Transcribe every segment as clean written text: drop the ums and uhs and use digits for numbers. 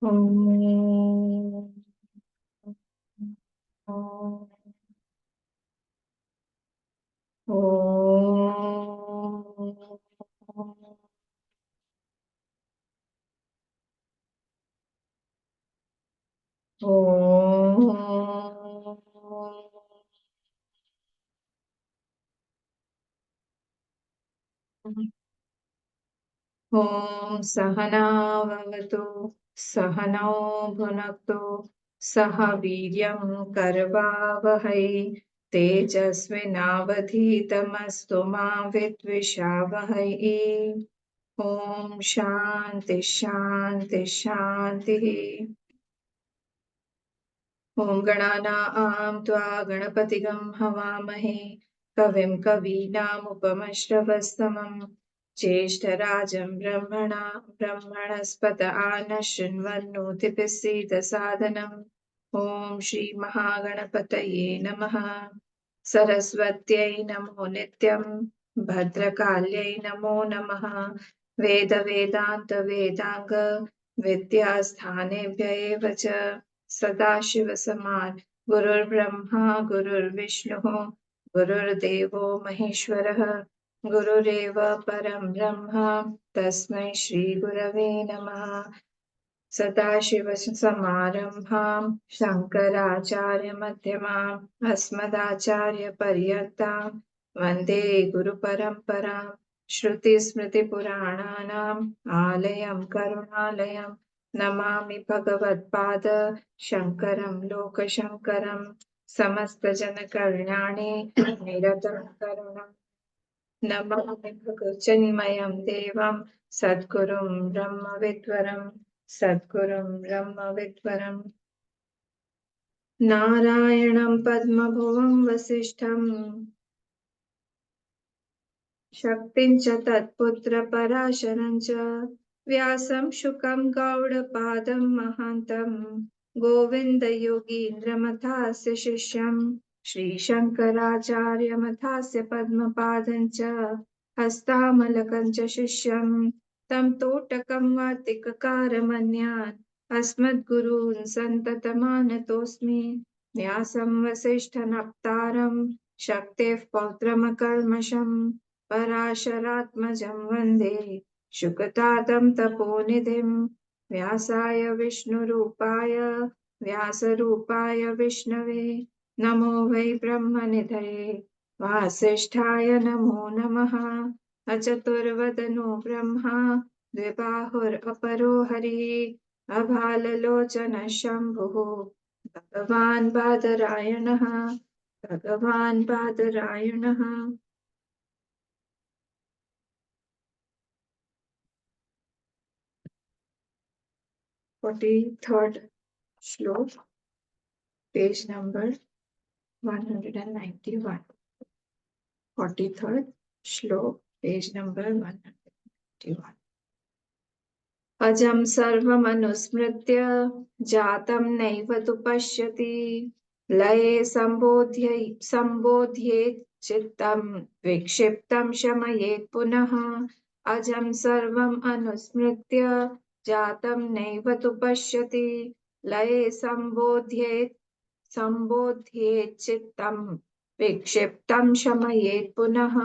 ॐ ॐ सहना भवतु सहनौ भुनक्तु सह वीर्यं करवावहै तेजस्विनावधीतमस्तु मा विद्विषावहै। ॐ शान्ति शान्ति शान्तिः। ॐ गणानां त्वा गणपतिगं हवामहे कविं कवीनामुपमश्रवस्तमं ज्येष्ठराजं ब्रह्मणस्पत आनः शृण्वन्नोतिभिः सीदसादनम्। ॐ श्रीमहागणपतये नमः। सरस्वत्यै नमो नित्यं भद्रकाल्यै नमो नमः। वेदान्त विद्यास्थानेभ्य एव च सदाशिवसमान् गुरुर्ब्रह्मा गुरुर्विष्णुः गुरुर्देवो महेश्वरः गुरुरेव परं ब्रह्म तस्मै श्रीगुरवे नमः। सदाशिवसमारम्भां शङ्कराचार्यमध्यमाम् अस्मदाचार्यपर्यन्तां वन्दे गुरुपरम्पराम्। श्रुतिस्मृतिपुराणानाम् आलयं करुणालयं नमामि भगवत्पाद शङ्करं लोकशङ्करं। समस्तजनकल्याणे निरतं करुणम् नमामि भगवच्चिन्मयं देवं सद्गुरुं ब्रह्मविद्वरम् नारायणं पद्मभुवं वसिष्ठं शक्तिं च तत्पुत्रपराशरं च व्यासं शुकं गौडपादं महान्तं गोविन्दयोगीन्द्रमथास्य शिष्यं श्रीशङ्कराचार्यमथास्य पद्मपादं च हस्तामलकं च शिष्यं तं तोटकं वार्तिककारमन्यान् अस्मद्गुरून् सन्ततमानतोऽस्मि। व्यासं वसिष्ठनप्तारं शक्तेः पौत्रमकल्मषम् पराशरात्मजं वन्दे शुकतातं तपोनिधिं। व्यासाय व्यासरूपाय विष्णवे नमो वै ब्रह्मनिधये वासिष्ठाय नमो नमः। अचतुर्वदनो ब्रह्मा द्विबाहुरपरो हरिः अभाललोचनः शम्भुः भगवान् बादरायणः। 43rd Shlok, page number 191. 43rd Shlok, page number 191. अजं सर्वमनुस्मृत्य जातं नैव तु पश्यति लये सम्बोध्येत् चित्तं विक्षिप्तं शमयेत् पुनः। अजं सर्वम् अनुस्मृत्य जातं नैव तु पश्यति लये सम्बोध्येत् चित्तं विक्षिप्तं शमयेत् पुनः।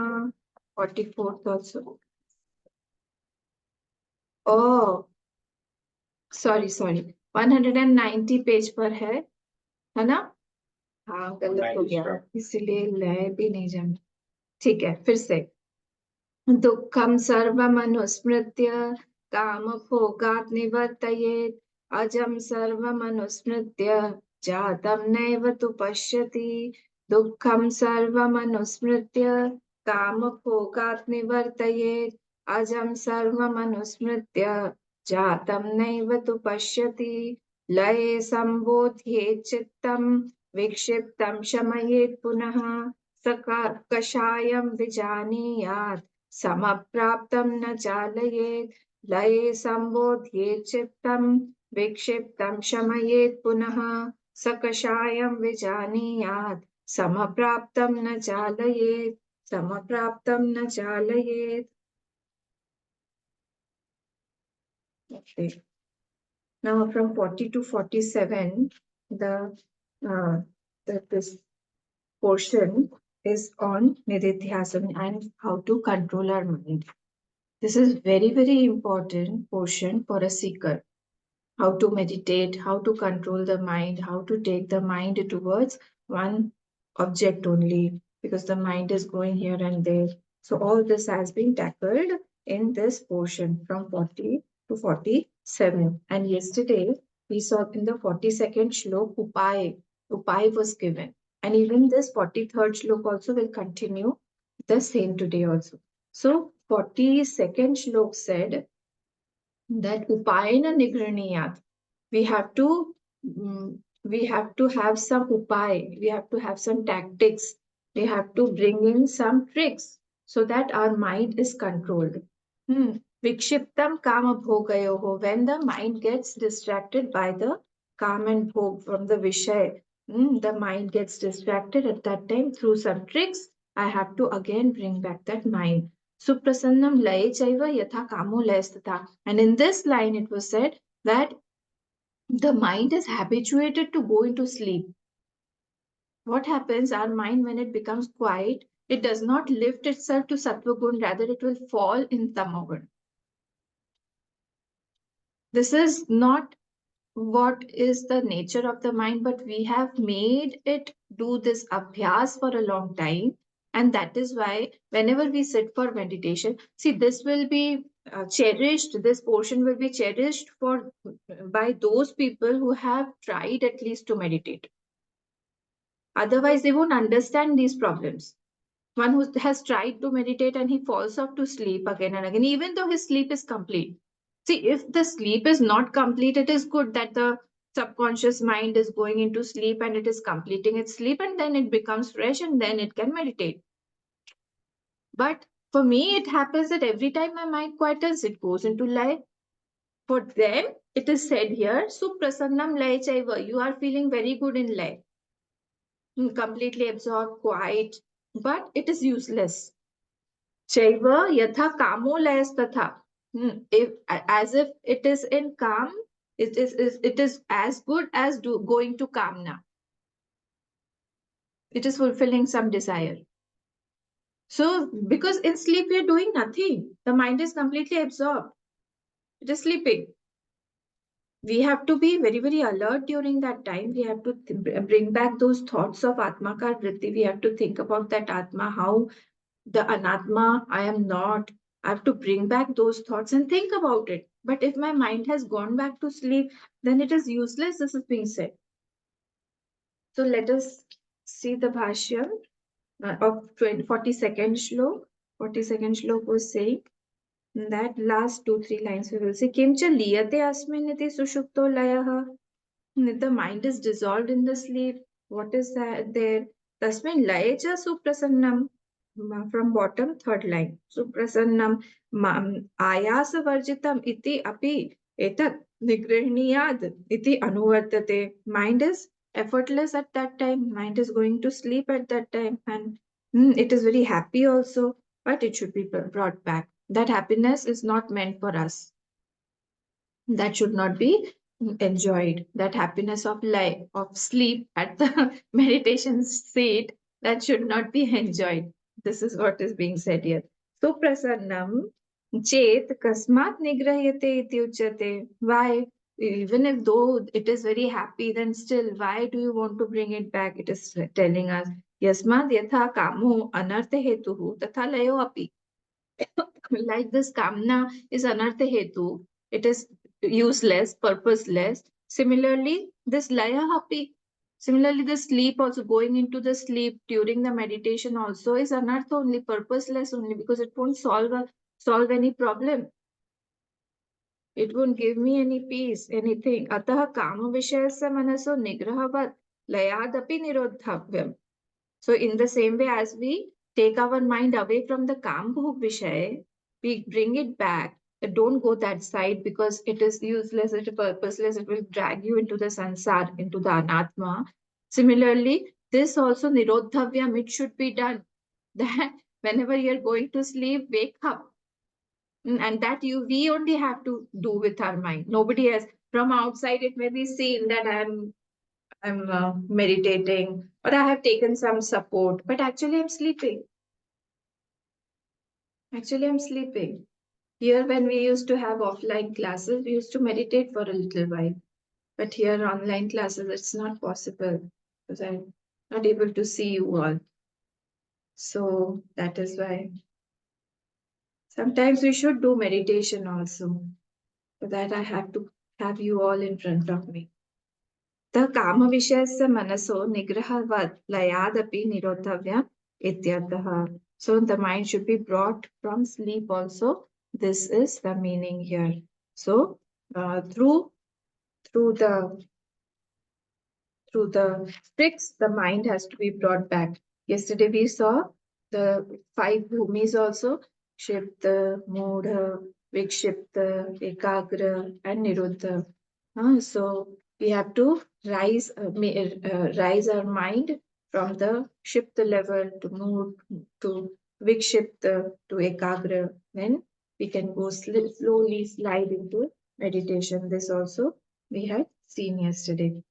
44th also. Oh, sorry 190 page पर है ना? हाँ गलत हो गया इसलिए लय भी नहीं जम। ठीक है फिर से। दुःखं सर्वमनुस्मृत्य कामभोगात् निवर्तयेत् अजं सर्वमनुस्मृत्य जातं नैव तु पश्यति। दुःखं सर्वमनुस्मृत्य कामभोगात् निवर्तयेत् अजं सर्वमनुस्मृत्य जातं नैव तु पश्यति। लये सम्बोध्येत् चित्तं विक्षिप्तं शमयेत् पुनः। कषायं विजानीयात् समप्राप्तं न चालयेत्। लये सम्बोध्येत् चित्तं विक्षिप्तं शमयेत् पुनः। स कषायं विजानीयात् समप्राप्तं न चालयेत्। Now from 40 to 47, this portion is on nididhyasana and how to control our mind. This is very, very important portion for a seeker. How to meditate, how to control the mind, how to take the mind towards one object only, because the mind is going here and there. So all this has been tackled in this portion from 40 to 47. And yesterday we saw in the 42nd shlok Upai was given. And even this 43rd shlok also will continue the same today also. So 42nd shlok said that upayana nigraniyat, we have to we have to have some upay, we have to have some tactics, we have to bring in some tricks so that our mind is controlled. Vikshiptam kama bhogayoho, when the mind gets distracted by the kam and bhog from the vishay, the mind gets distracted at that time through some tricks. I have to again bring back that mind. Suprasannam laye chaiva yatha kamo layastata. And in this line it was said that the mind is habituated to go into sleep. What happens, our mind, when it becomes quiet, it does not lift itself to sattva-gun, rather it will fall in tamo-gun. This is not what is the nature of the mind, but we have made it do this abhyas for a long time. And that is why whenever we sit for meditation, see, this will be cherished, this portion will be cherished for by those people who have tried at least to meditate. Otherwise, they won't understand these problems. One who has tried to meditate and he falls off to sleep again and again, even though his sleep is complete. See, if the sleep is not complete, it is good that the subconscious mind is going into sleep and it is completing its sleep, and then it becomes fresh and then it can meditate. But for me, it happens that every time my mind quietens, it goes into lay. For them, it is said here, Suprasannam lay chaiva. You are feeling very good in lay, completely absorbed, quiet, but it is useless. Chaiva yatha kamo layastatha. If as if it is in calm, it is as good as going to kamna. It is fulfilling some desire. So because in sleep we are doing nothing, the mind is completely absorbed. It is sleeping. We have to be very, very alert during that time. We have to bring back those thoughts of Atmakar Vritti. We have to think about that Atma, how the Anatma, I am not. I have to bring back those thoughts and think about it. But if my mind has gone back to sleep, then it is useless, this is being said. So let us see the Bhashyam of 42nd Shlok. 42nd Shlok was saying that last 2-3 lines we will see. Kimcha liyate asminiti sushupto layaha. The mind is dissolved in the sleep. What is that there? Tasmin layecha suprasannam. From bottom, third line. Suprasannam ayasa varjitam iti api etat nigrahniyad iti anuvartate. Mind is effortless at that time. Mind is going to sleep at that time. And it is very happy also, but it should be brought back. That happiness is not meant for us. That should not be enjoyed. That happiness of life, of sleep at the meditation seat, that should not be enjoyed. This is what is being said here. So prasannam chet kasmat nigrahayate iti uchyate. Why? Even if though it is very happy, then still, why do you want to bring it back? It is telling us, yasmad yatha kamo anartha hetuhu tatha layo api. Like this kamna is anartha hetu, it is useless, purposeless. Similarly, this laya happy. Similarly, the sleep also, going into the sleep during the meditation also is anartha only, purposeless only, because it won't solve any problem. It won't give me any peace, anything. Ataha kama vishayasya manaso nigrahavat layadapi nirodhavyam. So in the same way as we take our mind away from the Kam Bhog Vishay, we bring it back. Don't go that side because it is useless, it is purposeless, it will drag you into the sansar, into the anatma. Similarly, this also nirodhavyam, it should be done. That whenever you're going to sleep, wake up. And that we only have to do with our mind. Nobody else. From outside, it may be seen that I'm meditating or I have taken some support, but actually I'm sleeping. Actually, I'm sleeping. Here, when we used to have offline classes, we used to meditate for a little while. But here, online classes, it's not possible because I'm not able to see you all. So that is why sometimes we should do meditation also. For that, I have to have you all in front of me. The kama vishayasya manaso nigrahavat layadapi nirodhavya ityartha. So the mind should be brought from sleep also. This is the meaning here. So through the through the tricks, the mind has to be brought back. Yesterday we saw the five bhumis also: Shipta, Mudha, Vikshipta, Ekagra, and Niruddha. So we have to rise our mind from the Shipta level to move to Vikshipta to Ekagra. Then we can go slowly slide into meditation. This also we had seen yesterday.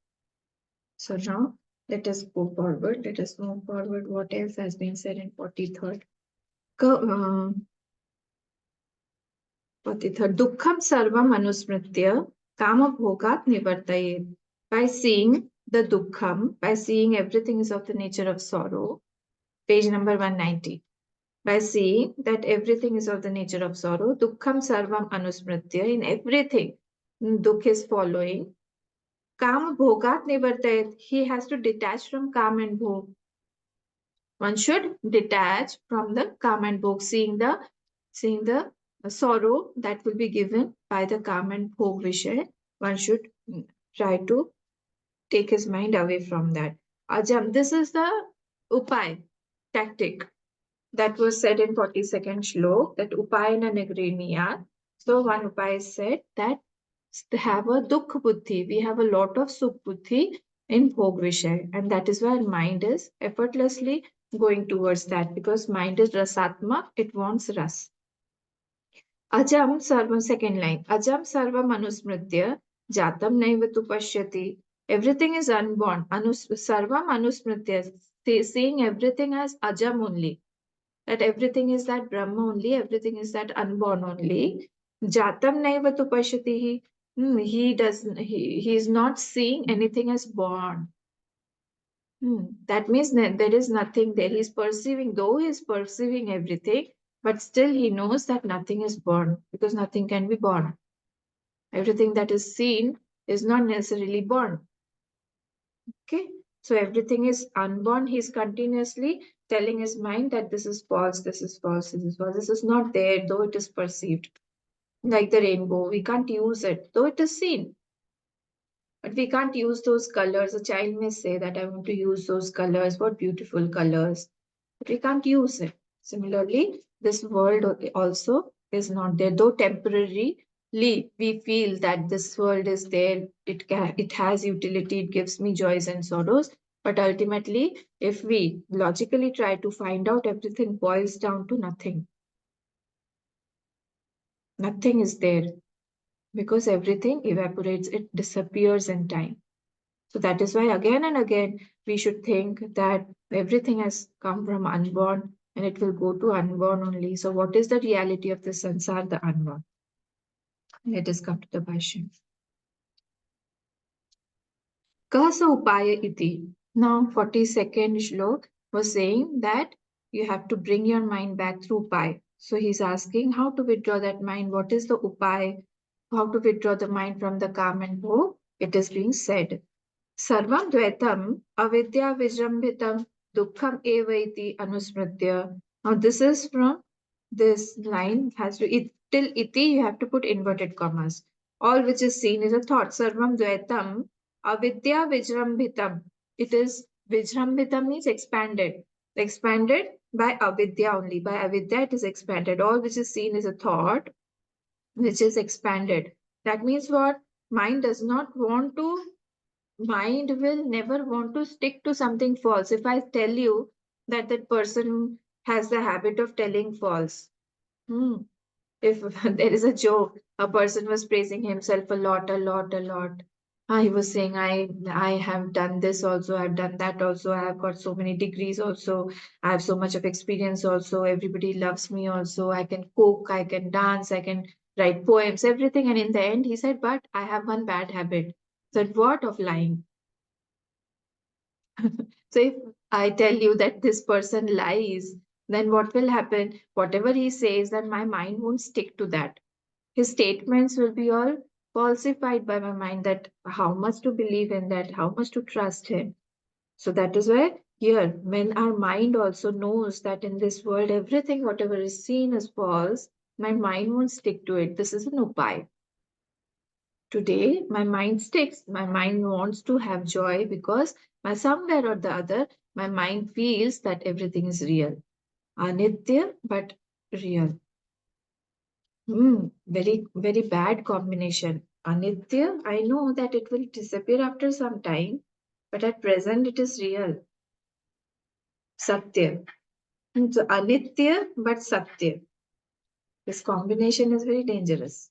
So now let us go forward. Let us move forward. What else has been said in 43rd? 43rd. Dukkham sarvam anusmritya kama bhogat nivartayet. By seeing the dukkham, by seeing everything is of the nature of sorrow, page number 190. By seeing that everything is of the nature of sorrow, dukkham sarvam anusmritya, in everything, dukh is following. Kama bhogat nivartayet. He has to detach from kam and bhog. One should detach from the calm and bhog, seeing the sorrow that will be given by the calm and bhog vishay. One should try to take his mind away from that. Ajam, this is the upay tactic that was said in 42nd shlok, that upayana nagriniyat. So one upay is said that have a dukh buddhi. We have a lot of sukh buddhi in bhog vishay, and that is why mind is effortlessly going towards that, because mind is rasatma, it wants ras. Ajam sarva, second line. Ajam sarva manusmritya jatam naivatu pashyati. Everything is unborn. Sarva manusmritya. Seeing everything as ajam only. That everything is that Brahma only, everything is that unborn only. Jatam naivatu pashyati. He is not seeing anything as born. That means that there is nothing there. He's perceiving, though he is perceiving everything, but still he knows that nothing is born, because nothing can be born. Everything that is seen is not necessarily born. Okay? So everything is unborn. He's continuously telling his mind that this is false, this is false, this is false. This is not there, though it is perceived. Like the rainbow, we can't use it, though it is seen. But we can't use those colors. A child may say that I want to use those colors. What beautiful colors. But we can't use it. Similarly, this world also is not there, though temporarily we feel that this world is there. It has utility. It gives me joys and sorrows. But ultimately, if we logically try to find out, everything boils down to nothing. Nothing is there, because everything evaporates. It disappears in time. So that is why again and again we should think that everything has come from unborn and it will go to unborn only. So what is the reality of the sansar, the unborn? Let us come to the Bhashya. Kasa upaya iti. Now 42nd shlok was saying that you have to bring your mind back through upaya. So he's asking how to withdraw that mind. What is the upaya? How to withdraw the mind from the calm and bhog? It is being said. Sarvam Dvaitam Avidya Vijrambitam Dukkham Evaiti Anusmritya. Now this is from this line has to till iti you have to put inverted commas. All which is seen is a thought. Sarvam Dvaitam Avidya Vijrambitam. It is Vijrambitam means expanded. Expanded by avidya only. By avidya it is expanded. All which is seen is a thought which is expanded. That means what? Mind does not want to Mind will never want to stick to something false. If I tell you that that person has the habit of telling false, hmm, If there is a joke, a person was praising himself a lot, a lot, a lot. He was saying, I have done this also, I've done that also, I have got so many degrees also, I have so much of experience also, everybody loves me also, I can cook, I can dance, I can write poems, everything. And in the end, he said, but I have one bad habit. Said, what? Of lying. So if I tell you that this person lies, then what will happen? Whatever he says, then my mind won't stick to that. His statements will be all falsified by my mind, that how much to believe in that, how much to trust him. So that is why here, when our mind also knows that in this world, everything, whatever is seen is false, my mind won't stick to it. This is an upaya. Today, my mind sticks. My mind wants to have joy because by somewhere or the other, my mind feels that everything is real. Anitya, but real. Very, very bad combination. Anitya, I know that it will disappear after some time, but at present it is real. Satya. So Anitya, but Satya. This combination is very dangerous.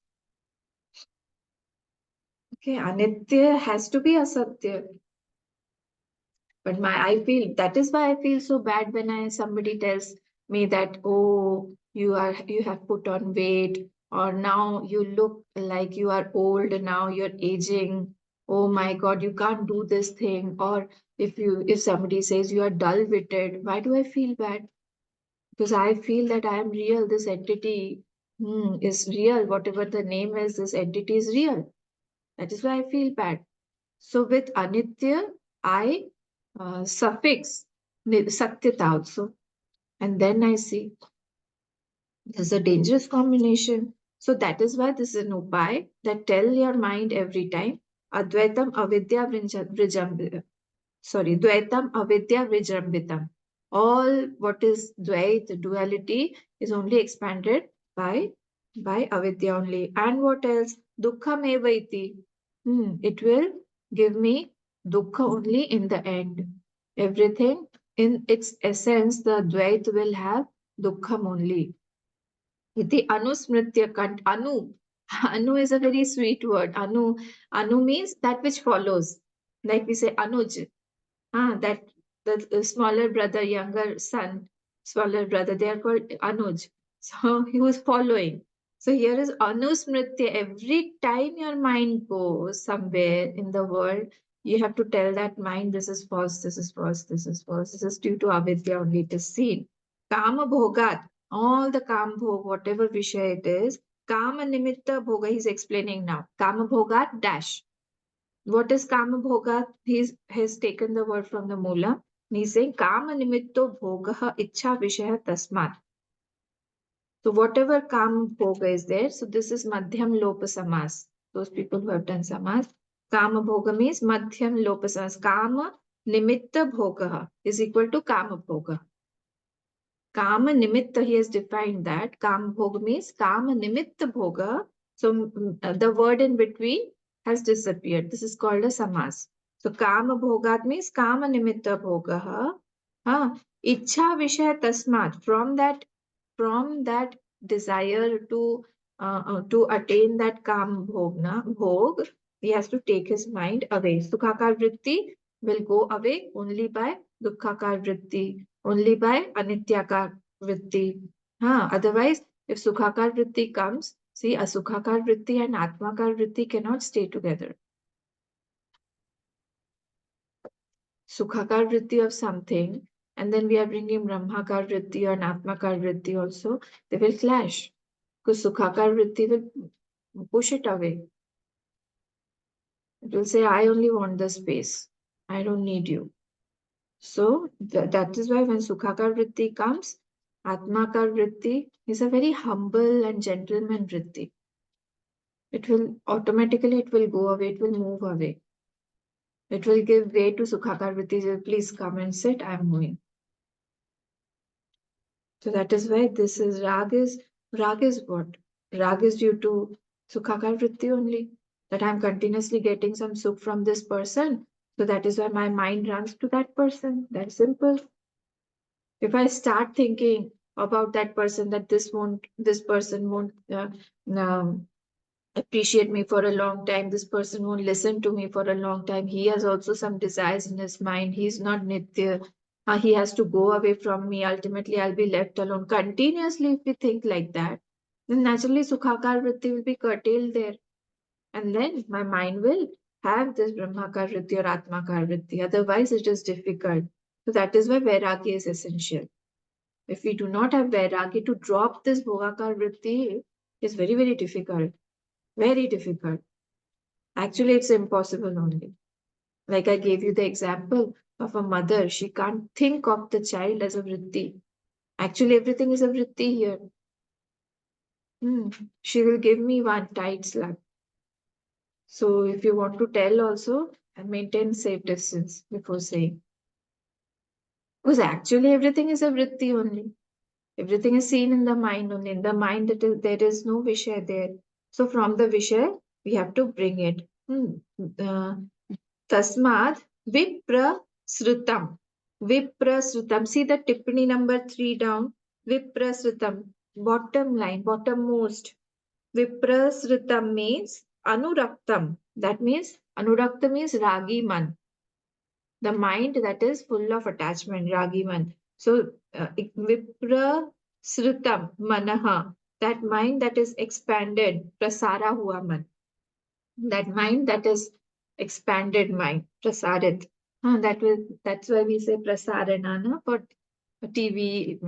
Okay, Anitya has to be Asatya. But I feel that is why I feel so bad when somebody tells me that, oh, you have put on weight, or now you look like you are old, now you're aging. Oh my God, you can't do this thing. Or if somebody says you are dull-witted, why do I feel bad? Because I feel that I am real. This entity is real. Whatever the name is, this entity is real. That is why I feel bad. So with Anitya, I suffix Satyata also. And then I see this is a dangerous combination. So that is why this is an upaya that tell your mind every time Advaitam Avidya Dvaitam Avidya Vrijambitam. All what is Dvait, duality, is only expanded by Avidya only. And what else? Dukkham evaiti. It will give me dukkha only in the end. Everything in its essence, the Dvait will have dukkham only. Iti anusmritya kant anu. Anu is a very sweet word. Anu means that which follows. Like we say anuj. That the smaller brother, younger son, smaller brother, they are called Anuj. So he was following. So here is Anusmritya. Every time your mind goes somewhere in the world, you have to tell that mind, this is false, this is false, this is false. This is due to avidya only it is seen. Kama bhogat, all the kam bhog, whatever vishaya it is, kama nimitta bhoga, he's explaining now. Kama bhogat dash. What is Kama Bhoga? He has taken the word from the Mula. He's saying Kama Nimitto Bhogaha Ichha Vishaya Tasmat. So whatever Kama Bhoga is there, so this is Madhyam Lopa Samas. Those people who have done Samas. Kama Bhoga means Madhyam Lopa Samas. Kama Nimitta Bhogaha is equal to Kama Bhoga. Kama Nimitta, he has defined that. Kama Bhoga means Kama Nimitta Bhoga. So the word in between has disappeared. This is called a samas. So Kama Bhogat means Kama Nimitta Bhogaha. Ichha Vishaya Tasmat. From that desire to attain that Kam Bhog, he has to take his mind away. Sukhakar Vritti will go away only by Dukkhakar Vritti, only by Anityakar Vritti. Otherwise, if Sukhakar Vritti comes, see, Asukhakar Vritti and Atmakar Vritti cannot stay together. Sukhakar Vritti of something, and then we are bringing Brahmakar Vritti or Atmakar Vritti also, they will clash. Because Sukhakar Vritti will push it away. It will say, I only want the space. I don't need you. So that is why when Sukhakar Vritti comes, Atmakar Vritti is a very humble and gentleman Vritti. It will automatically it will go away, it will move away. It will give way to Sukhakar Vritti. Please come and sit, I am moving. So that is why this is rag is what? Rag is due to Sukhakar Vritti only. That I'm continuously getting some sukh from this person. So that is why my mind runs to that person. That's simple. If I start thinking, about that person, that this person won't um, appreciate me for a long time. This person won't listen to me for a long time. He has also some desires in his mind. He's not nitya. He has to go away from me. Ultimately, I'll be left alone. Continuously, if we think like that, then naturally Sukhakar Vritti will be curtailed there. And then my mind will have this Brahmakar Vritti or Atmakar Vritti. Otherwise, it is difficult. So that is why Vairagya is essential. If we do not have Vairagya, to drop this Bhogakar Vritti is very, very difficult. Very difficult. Actually, it's impossible only. Like I gave you the example of a mother, she can't think of the child as a vritti. Actually, everything is a vritti here. She will give me one tight slap. So if you want to tell also, maintain safe distance before saying. Because actually everything is a vritti only. Everything is seen in the mind only. In the mind, there is no Vishaya there. So from the Vishaya, we have to bring it. Uh, Tasmat viprasrutam. Viprasrutam. See the tippani number 3 down. Viprasrutam. Bottom line, bottommost. Viprasrutam means anuraktam. That means anuraktam means ragi man. The mind that is full of attachment, ragi man. So viprasrutam manaha. That mind that is expanded, prasara hua man. That mind that is expanded mind, prasarit. That's why we say prasarana na, for TV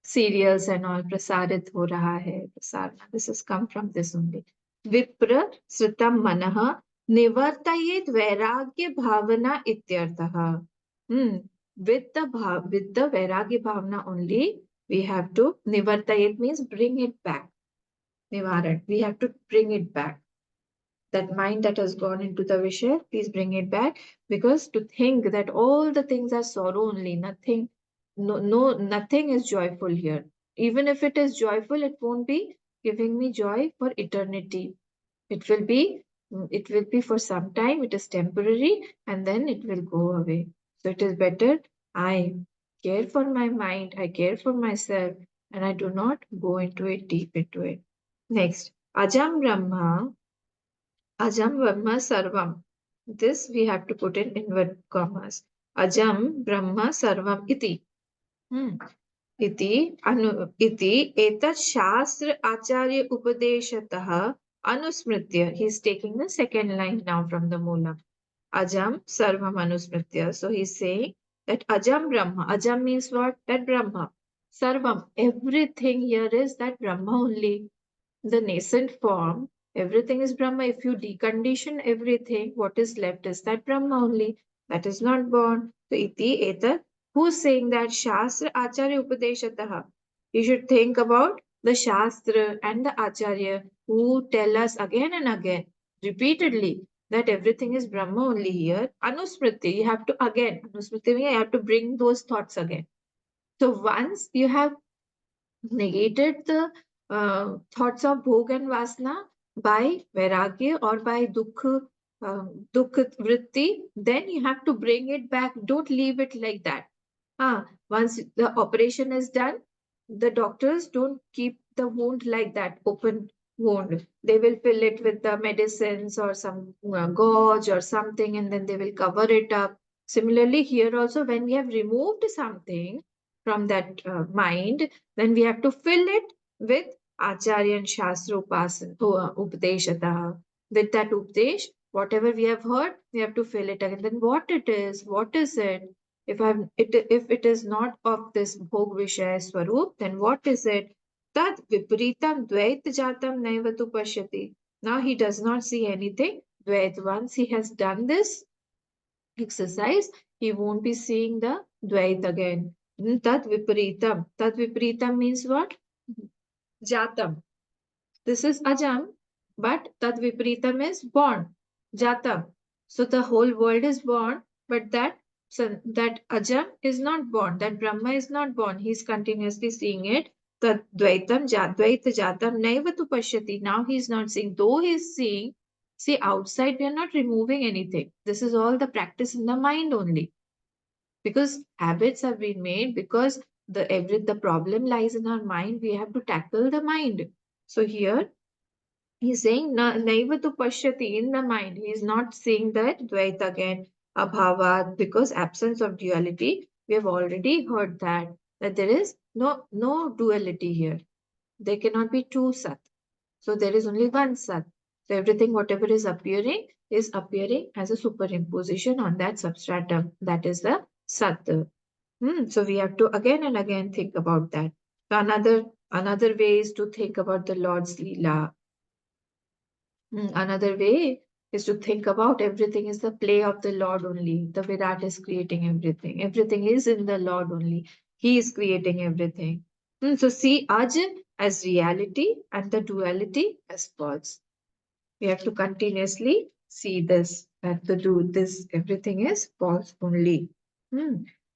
serials and all. Prasarit ho raha hai, prasarana. This has come from this only. Vipra sritam manaha nivartayet vairagya bhavana ityartha. With the vairagya bhavana only, we have to nivartayet means bring it back. Nivaran. We have to bring it back. That mind that has gone into the Vishaya, please bring it back. Because to think that all the things are sorrow only, nothing, nothing is joyful here. Even if it is joyful, it won't be giving me joy for eternity. It will be, it will be for some time. It is temporary, and then it will go away. So it is better I care for my mind, I care for myself, and I do not go into it, deep into it. Next, Ajam Brahma. Ajam Brahma Sarvam. This we have to put in inverted commas. Ajam Brahma Sarvam iti. Hmm. Iti etat shastra acharya upadeshatah anusmritya. He is taking the second line now from the Moolam. Ajam Sarvam anusmritya. So he is saying that Ajam Brahma. Ajam means what? That Brahma. Sarvam. Everything here is that Brahma only. The nascent form, everything is Brahma. If you decondition everything, what is left is that Brahma only. That is not born. So iti etat. Who's saying that? Shastra Acharya Upadeshataha. You should think about the Shastra and the Acharya who tell us again and again, repeatedly, that everything is Brahma only here. Anusmriti, you have to again, Anusmriti, you have to bring those thoughts again. So once you have negated the thoughts of bhog and vasana by vairagya or by dukha vritti, then you have to bring it back. Don't leave it like that. Once the operation is done, the doctors don't keep the wound like that, open wound. They will fill it with the medicines or some gauze or something, and then they will cover it up. Similarly, here also, when we have removed something from that mind, then we have to fill it with Acharya and Shastra Upadeshata. With that Upadesh, whatever we have heard, we have to fill it again. Then what is it? If it is not of this Bhog Vishaya Swarup, then what is it? Tad Vipritam Dvait Jatam Naivatu Pashyati. Now he does not see anything. Dvait, once he has done this exercise, he won't be seeing the Dvait again. Tad Vipritam. Tad Vipritam means what? Jatam. This is Ajam, but Tad Vipritam is born. Jatam. So the whole world is born, but that Ajam is not born. That Brahma is not born. He is continuously seeing it. Tad Dvaitam Dvaita Jatam Naivatu Pashyati. Now he is not seeing. Though he is seeing, see, outside we are not removing anything. This is all the practice in the mind only. Because habits have been made, because The problem lies in our mind. We have to tackle the mind. So here he's saying naiva tu pashyati, in the mind. He is not saying that Dvaita again, abhava, because absence of duality. We have already heard that there is no duality here. There cannot be two Sat. So there is only one Sat. So everything, whatever is appearing as a superimposition on that substratum. That is the Sat. So we have to again and again think about that. So another way is to think about the Lord's Leela. Another way is to think about everything is the play of the Lord only. The Virat is creating everything. Everything is in the Lord only. He is creating everything. So see Ajin as reality and the duality as false. We have to continuously see this, that to do this, everything is false only.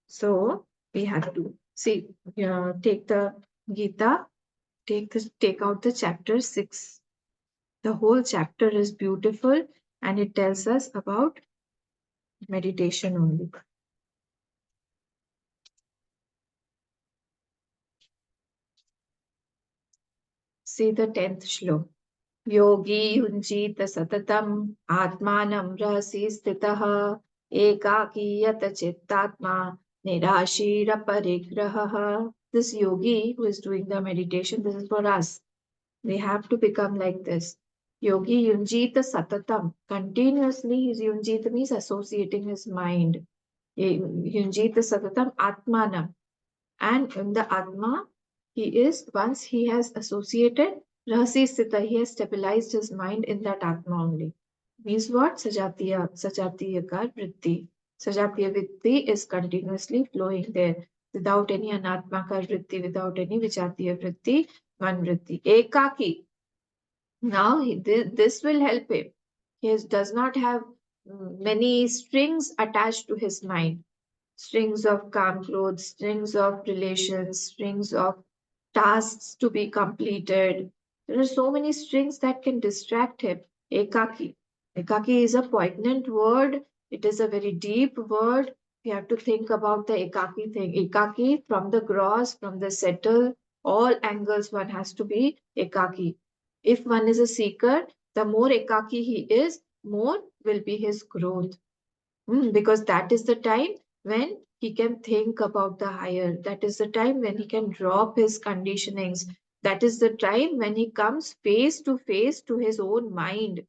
So we have to see, take the Gita, take out the chapter 6. The whole chapter is beautiful and it tells us about meditation only. See the 10th shlok. Yogi yunjita satatam atmanam rahasi stitaha ekaki yata chittatma nirashira parigraha. This yogi who is doing the meditation, this is for us. We have to become like this. Yogi yunjita satatam. Continuously, his yunjita means associating his mind. Yunjita satatam atmanam. And in the Atma, he is, once he has associated, Rahasi Sthita, he has stabilized his mind in that Atma only. Means what? Sajatiyakar Vritti. Sajatiya Vritti is continuously flowing there without any Anatmakar Vritti, without any Vichatiya Vritti, one Vritti. Ekaki. Now, this will help him. He does not have many strings attached to his mind, strings of calm clothes, strings of relations, strings of tasks to be completed. There are so many strings that can distract him. Ekaki. Ekaki is a poignant word. It is a very deep word. We have to think about the ekaki thing. Ekaki, from the gross, from the settle, all angles one has to be ekaki. If one is a seeker, the more ekaki he is, more will be his growth. Because that is the time when he can think about the higher. That is the time when he can drop his conditionings. That is the time when he comes face to face to his own mind,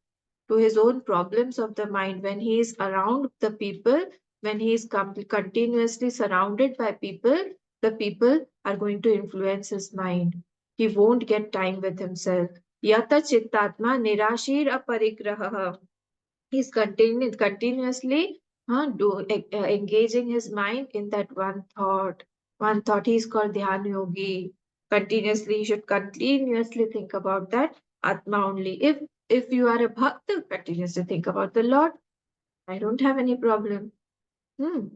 to his own problems of the mind, when he is around the people, when he is continuously surrounded by people, the people are going to influence his mind. He won't get time with himself. Yata chittatma nirashir aparigraha. He's continuously engaging his mind in that one thought. One thought. He's called Dhyan Yogi. Continuously, he should continuously think about that Atma only. If you are a bhakta, continuously think about the Lord. I don't have any problem.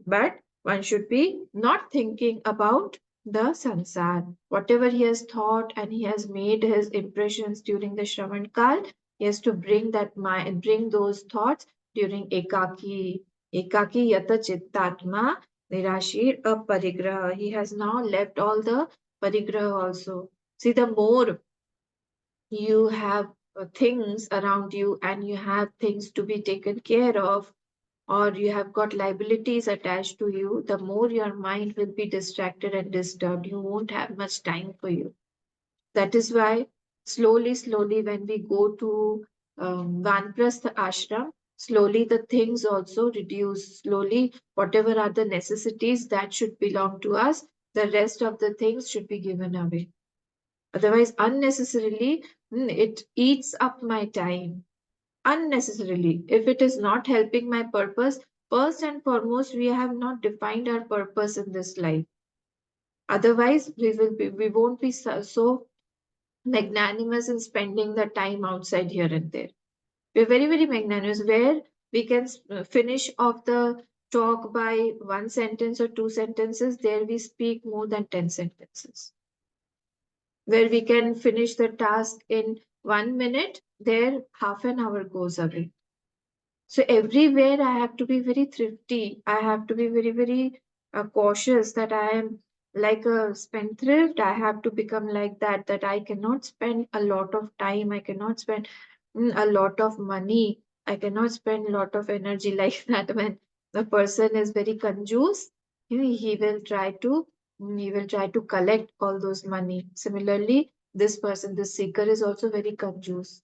But one should be not thinking about the sansar. Whatever he has thought and he has made his impressions during the Shravan Kal, he has to bring that mind, bring those thoughts during Ekaki. Ekaki yata chittatma nirashir aparigraha. He has now left all the parigraha also. See, the more you have things around you and you have things to be taken care of, or you have got liabilities attached to you, the more your mind will be distracted and disturbed. You won't have much time for you. That is why slowly, when we go to Vanprastha ashram, slowly the things also reduce. Slowly, whatever are the necessities that should belong to us, the rest of the things should be given away. Otherwise, unnecessarily, it eats up my time unnecessarily. If it is not helping my purpose, first and foremost, we have not defined our purpose in this life. Otherwise, we won't be so magnanimous in spending the time outside here and there. We're very magnanimous where we can finish off the talk by one sentence or two sentences. There we speak more than 10 sentences. Where we can finish the task in 1 minute, there half an hour goes away. So everywhere I have to be very thrifty. I have to be very cautious that I am like a spendthrift. I have to become like that, that I cannot spend a lot of time, I cannot spend a lot of money, I cannot spend a lot of energy like that. When the person is very conjuice, he will try to he will try to collect all those money. Similarly, this person, this seeker, is also very conjuice,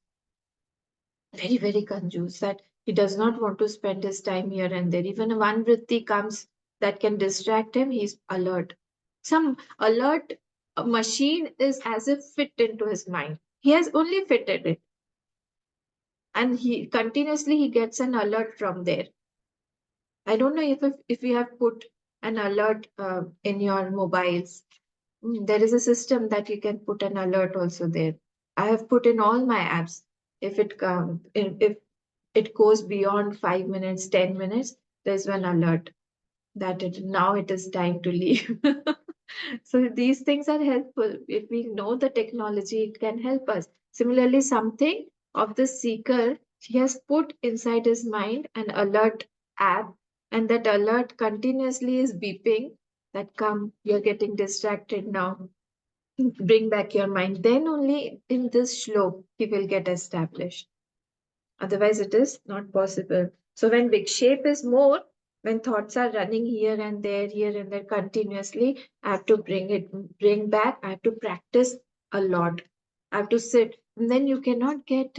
very conjuice, that he does not want to spend his time here and there. Even one vritti comes that can distract him, he's alert. Some alert machine is as if fit into his mind. He has only fitted it, and he gets an alert from there. I don't know if you have put an alert in your mobiles. There is a system that you can put an alert also there. I have put in all my apps. If it goes beyond 5 minutes, 10 minutes, there's one alert that now it is time to leave. So these things are helpful. If we know the technology, it can help us. Similarly, something of the seeker, he has put inside his mind an alert app, and that alert continuously is beeping that come, you're getting distracted now. Bring back your mind. Then only in this shlok he will get established. Otherwise, it is not possible. So when vikshepa is more, when thoughts are running here and there continuously, I have to bring back. I have to practice a lot. I have to sit, and then you cannot get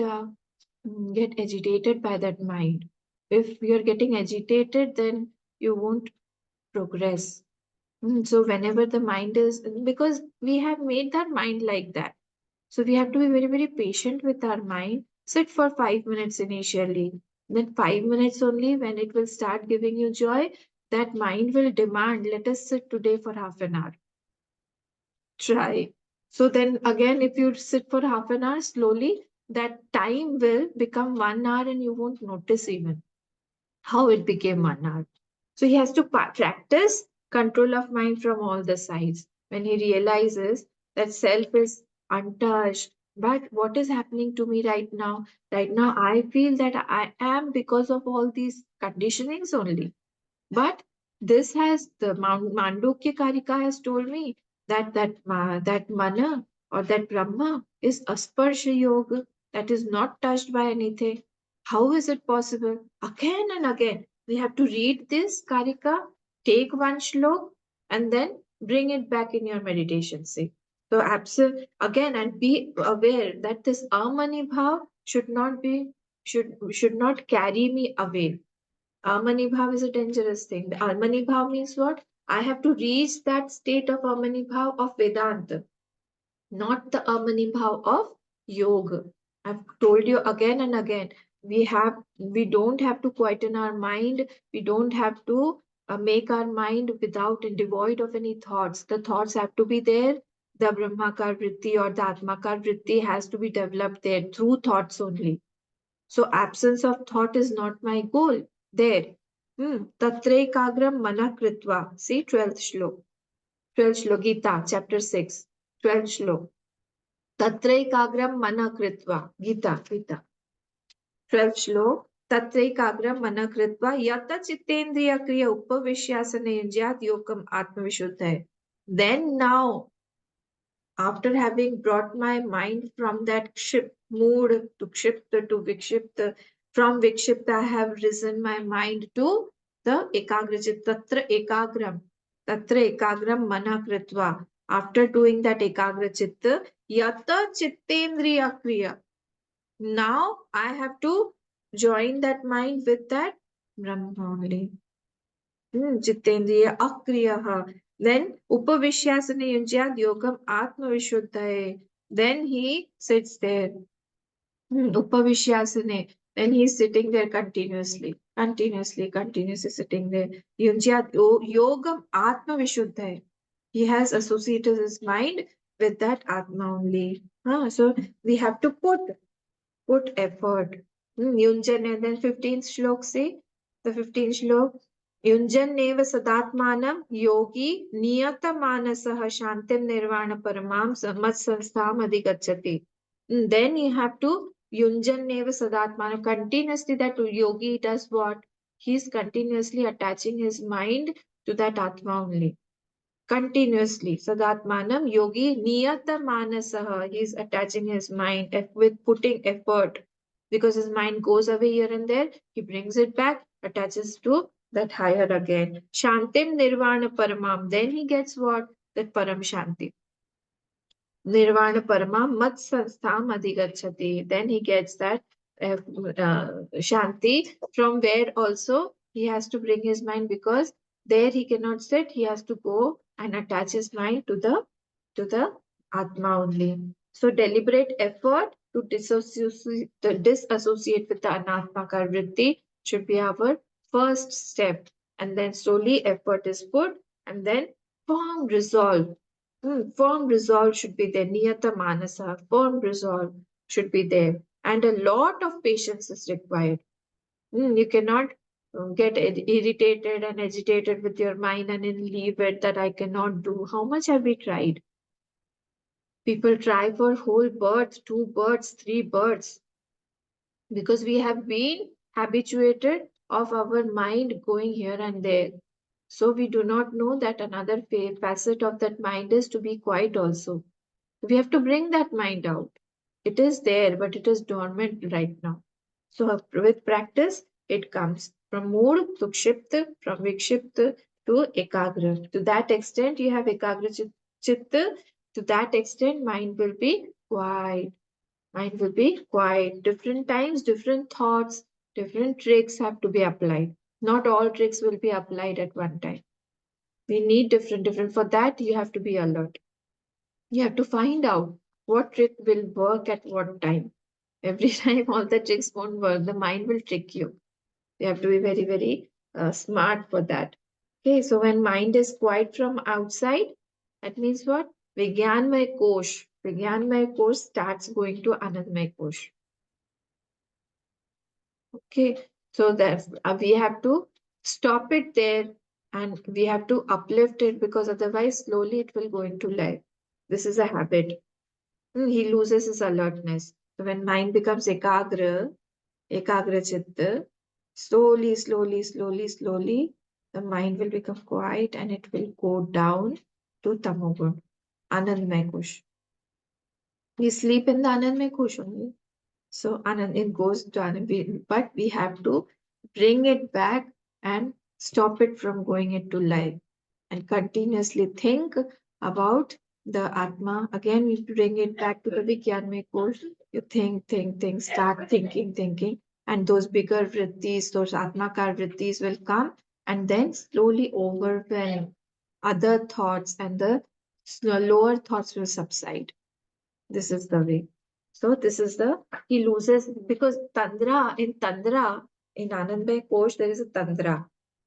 agitated by that mind. If you are getting agitated, then you won't progress. So whenever the mind is, because we have made that mind like that, so we have to be very patient with our mind. Sit for 5 minutes initially. Then 5 minutes only, when it will start giving you joy, that mind will demand, let us sit today for half an hour. Try. So then again, if you sit for half an hour slowly, that time will become 1 hour and you won't notice even how it became 1 hour. So he has to practice control of mind from all the sides. When he realizes that self is untouched, but what is happening to me right now? Right now, I feel that I am because of all these conditionings only. But this has the Mandukya Karika has told me that that mana or that Brahma is asparsha yoga, that is not touched by anything. How is it possible? Again and again, we have to read this Karika, take one shlok, and then bring it back in your meditation. See, so again, and be aware that this amani bhav should not carry me away. Amani Bhav is a dangerous thing. The Amani Bhav means what? I have to reach that state of Amani Bhav of Vedanta, not the Amani Bhav of Yoga. I've told you again and again, we don't have to quieten our mind. We don't have to make our mind without and devoid of any thoughts. The thoughts have to be there. The Brahmakar Vritti or the Atmakar Vritti has to be developed there through thoughts only. So absence of thought is not my goal. There. Tatrekagram mana kritva. See 12th shlok. 12th shlok, Gita, chapter 6. 12th shlok. Tatrekagram mana kritva. Gita. 12th shlok. Tatrekagram mana kritva. Yata chittendriya kriya upavishyasana yunjyat yokam atmavishuddha. Then now, after having brought my mind from that mood to kshipta to vikshipta, from vikshipta I have risen my mind to the ekagrajit, tatra ekagram mana kritva. After doing that ekagrachitta, yata chittendriya kriya. Now I have to join that mind with that Brahma only. Jitendriya akriyaha. Then upavishyasana yunjyad yogam atmavishuddhaye. Then he sits there. Upavishyasana. Then he is sitting there continuously sitting there. Yunjyad yogam atmavishuddhaye. He has associated his mind with that atma only. So we have to put effort. Yunjan, and then 15th shlok say, the 15th shlok, Yunjan neva sadatmanam yogi niyata manasah shantim nirvana paramam mat sanstham adhigachati. Then you have to Yunjan neva sadatmanam. Continuously that yogi does what? He is continuously attaching his mind to that Atma only. continuously. Sadatmanam yogi niyata manasaha. He is attaching his mind with putting effort, because his mind goes away here and there. He brings it back, attaches to that higher again. Shantim nirvana paramam. Then he gets what? That param shanti. Nirvana Parama Mat Sanstha Adhigachati. Then he gets that Shanti, from where also he has to bring his mind, because there he cannot sit. He has to go and attach his mind to the Atma only. So deliberate effort to disassociate with the Anatmakar Vritti should be our first step. And then slowly effort is put, and then firm resolve. Firm resolve should be there. Niyata manasa, firm resolve should be there. And a lot of patience is required. You cannot get irritated and agitated with your mind and then leave it that I cannot do. How much have we tried? People try for whole births, 2 births, 3 births, because we have been habituated of our mind going here and there. So we do not know that another facet of that mind is to be quiet also. We have to bring that mind out. It is there, but it is dormant right now. So with practice, it comes from mood to kshipta, from vikshipta to ekagra. To that extent, you have ekagra chitta. To that extent, mind will be quiet. Mind will be quiet. Different times, different thoughts, different tricks have to be applied. Not all tricks will be applied at one time. We need different. For that, you have to be alert. You have to find out what trick will work at what time. Every time all the tricks won't work, the mind will trick you. You have to be very smart for that. Okay, so when mind is quiet from outside, that means what? Vigyanmay Kosh. Vigyanmay Kosh starts going to Anandmay Kosh. Okay, so that we have to stop it there, and we have to uplift it, because otherwise slowly it will go into life. This is a habit. He loses his alertness. So when mind becomes ekagra chitta, slowly, the mind will become quiet and it will go down to tamogun, anandmay kush. We sleep in the anandmay kush only. So Anand, it goes to Anand, but we have to bring it back and stop it from going into life, and continuously think about the Atma. Again, we bring it back to the Vijnanmay course. You think, start thinking, and those bigger vrittis, those Atmakar vrittis will come and then slowly overwhelm other thoughts, and the lower thoughts will subside. This is the way. So this is he loses, because Tandra, in Anandmay Kosh, there is a Tandra.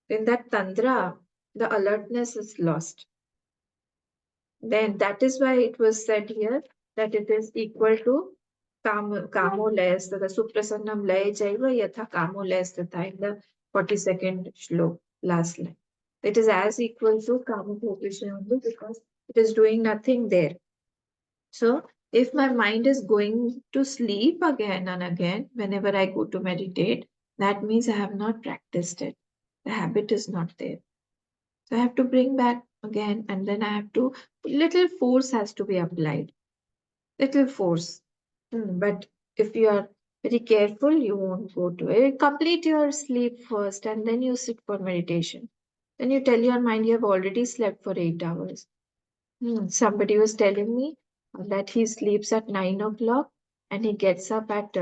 In that Tandra, the alertness is lost. Then that is why it was said here that it is equal to Kamo Layastata, Suprasannam Lay Jaiva Yatha Kamo Layastata, in the 42nd Shlok, last line. It is as equal to Kamo Bhogisha only, because it is doing nothing there. So if my mind is going to sleep again and again whenever I go to meditate, that means I have not practiced it. The habit is not there. So I have to bring back again, and then I have to, little force has to be applied. Little force. But if you are very careful, you won't go to it. Complete your sleep first, and then you sit for meditation. Then you tell your mind you have already slept for 8 hours. Somebody was telling me that he sleeps at 9 o'clock and he gets up at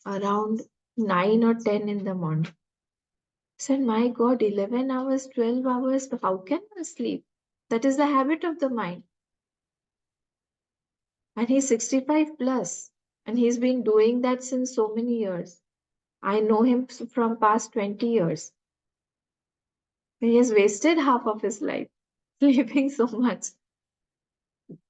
around 9 or 10 in the morning. I said, my God, 11 hours, 12 hours, how can one sleep? That is the habit of the mind. And he's 65 plus, and he's been doing that since so many years. I know him from past 20 years. He has wasted half of his life sleeping so much.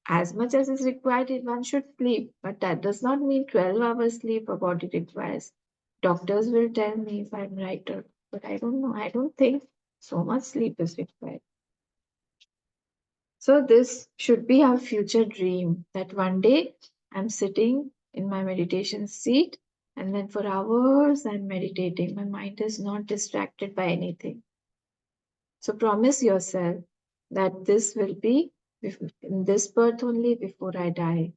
As much as is required, one should sleep, but that does not mean 12 hours sleep a body requires. Doctors will tell me if I'm right or, but I don't know. I don't think so much sleep is required. So this should be our future dream, that one day I'm sitting in my meditation seat, and then for hours I'm meditating. My mind is not distracted by anything. So promise yourself that this will be in this birth only before I die.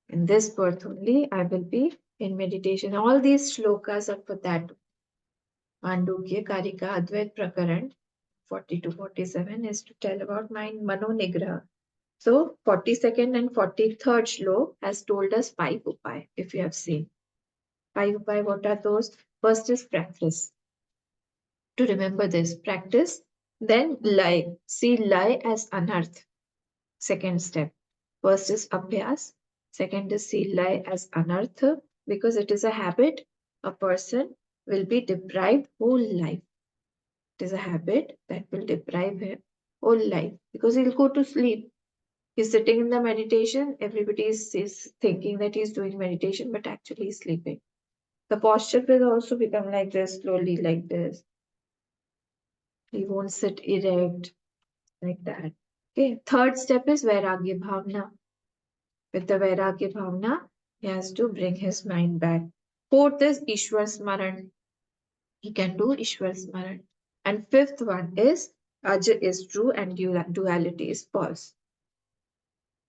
In this birth only, I will be in meditation. All these shlokas are for that. Mandukya, Karika, Advaita, Prakaran 40 to 47 is to tell about mind Mano Nigraha. So 42nd and 43rd shlok has told us 5 upay, if you have seen. 5 upay, what are those? First is practice. To remember this, practice. Then lie. See lie as anarth. Second step. First is abhyas. Second is see lie as anartha, because it is a habit. A person will be deprived whole life. It is a habit that will deprive him whole life because he'll go to sleep. He's sitting in the meditation. Everybody is thinking that he's doing meditation, but actually he's sleeping. The posture will also become like this, slowly like this. He won't sit erect like that. Okay. Third step is Vairagya Bhavna. With the Vairagya Bhavna, he has to bring his mind back. Fourth is Ishwar Smaran. He can do Ishwar Smaran. And fifth one is Aj is true and duality is false.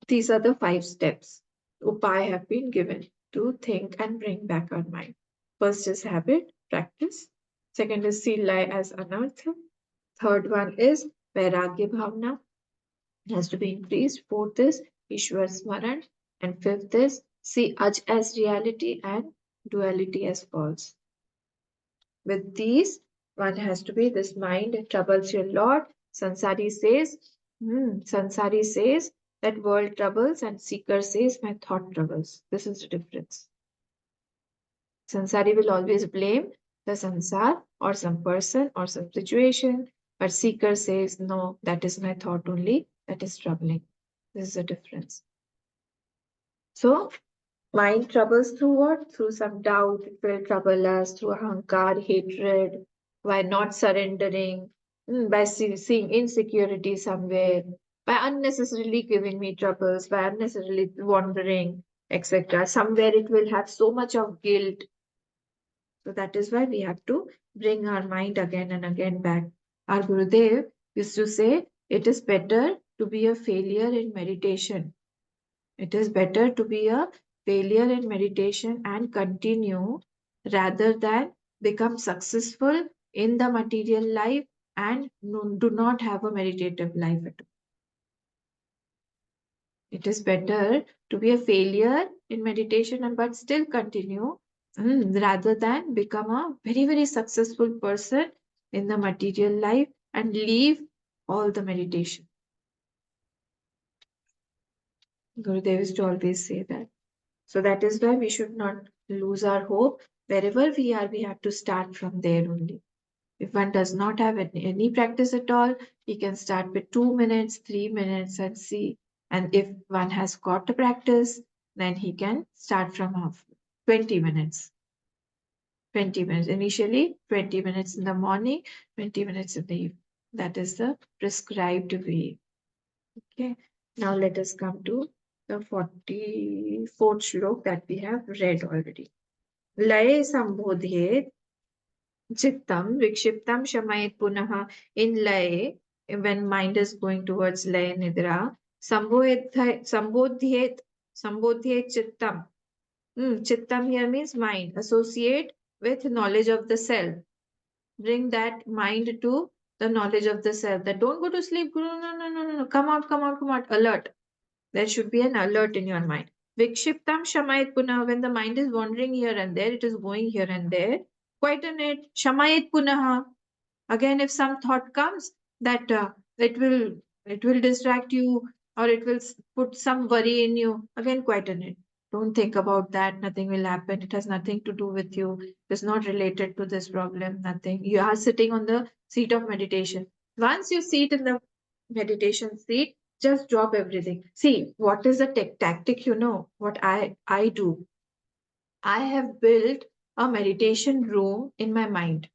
These are the 5 steps. Upay have been given to think and bring back our mind. First is habit, practice. Second is see lie as anartha. Third one is Vairagya Bhavna. It has to be increased. Fourth is Ishwar Smaran. And fifth is see Aj as reality and duality as false. With these, one has to be this mind troubles you a lot. Sansari says that world troubles and seeker says my thought troubles. This is the difference. Sansari will always blame the sansar or some person or some situation, but seeker says no, that is my thought only, that is troubling. This is the difference. So mind troubles through what? Through some doubt. It will trouble us through ahankar, hatred, by not surrendering, by seeing insecurity somewhere, by unnecessarily giving me troubles, by unnecessarily wandering, etc. Somewhere it will have so much of guilt. So that is why we have to bring our mind again and again back. Our Gurudev used to say, it is better to be a failure in meditation. It is better to be a failure in meditation and continue rather than become successful in the material life and do not have a meditative life at all. It is better to be a failure in meditation and but still continue rather than become a very, very successful person in the material life and leave all the meditation. Gurudev used to always say that. So that is why we should not lose our hope. Wherever we are, we have to start from there only. If one does not have any practice at all, he can start with 2 minutes, 3 minutes and see. And if one has got the practice, then he can start from 20 minutes. 20 minutes. Initially, 20 minutes in the morning, 20 minutes in the evening. That is the prescribed way. Okay. Now let us come to the 44th shlok that we have read already. Lay sambodhyet Chittam, vikshiptam shamayet punaha. In lay, when mind is going towards lay nidra, sambodhyet chittam. Chittam here means mind. Associate with knowledge of the self. Bring that mind to the knowledge of the self. That don't go to sleep, Guru. No. Come out, come out, come out. Alert. There should be an alert in your mind. Vikshiptam shamayet punah. When the mind is wandering here and there, it is going here and there. Quieten it. Shamayet punah. Again, if some thought comes that it will distract you or it will put some worry in you, again quieten it. Don't think about that. Nothing will happen. It has nothing to do with you. It's not related to this problem. Nothing. You are sitting on the seat of meditation. Once you sit in the meditation seat, just drop everything. See, what is the tactic? What I do. I have built a meditation room in my mind.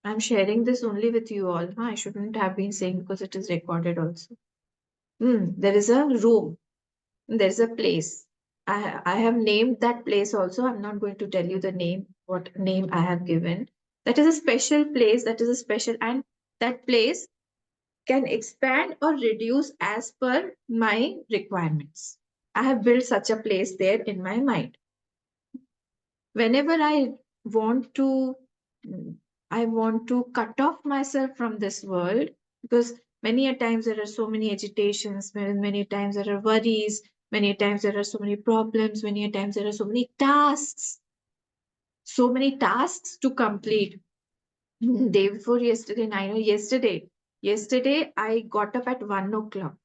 I'm sharing this only with you all. I shouldn't have been saying because it is recorded also. There is a room. There is a place. I have named that place also. I'm not going to tell you the name, what name I have given. That is a special place. That is a special, and that place can expand or reduce as per my requirements. I have built such a place there in my mind. Whenever want to, I want to cut off myself from this world, because many a times there are so many agitations, many times there are worries, many times there are so many problems, many a times there are so many tasks to complete. Day before yesterday, I know yesterday I got up at 1 o'clock.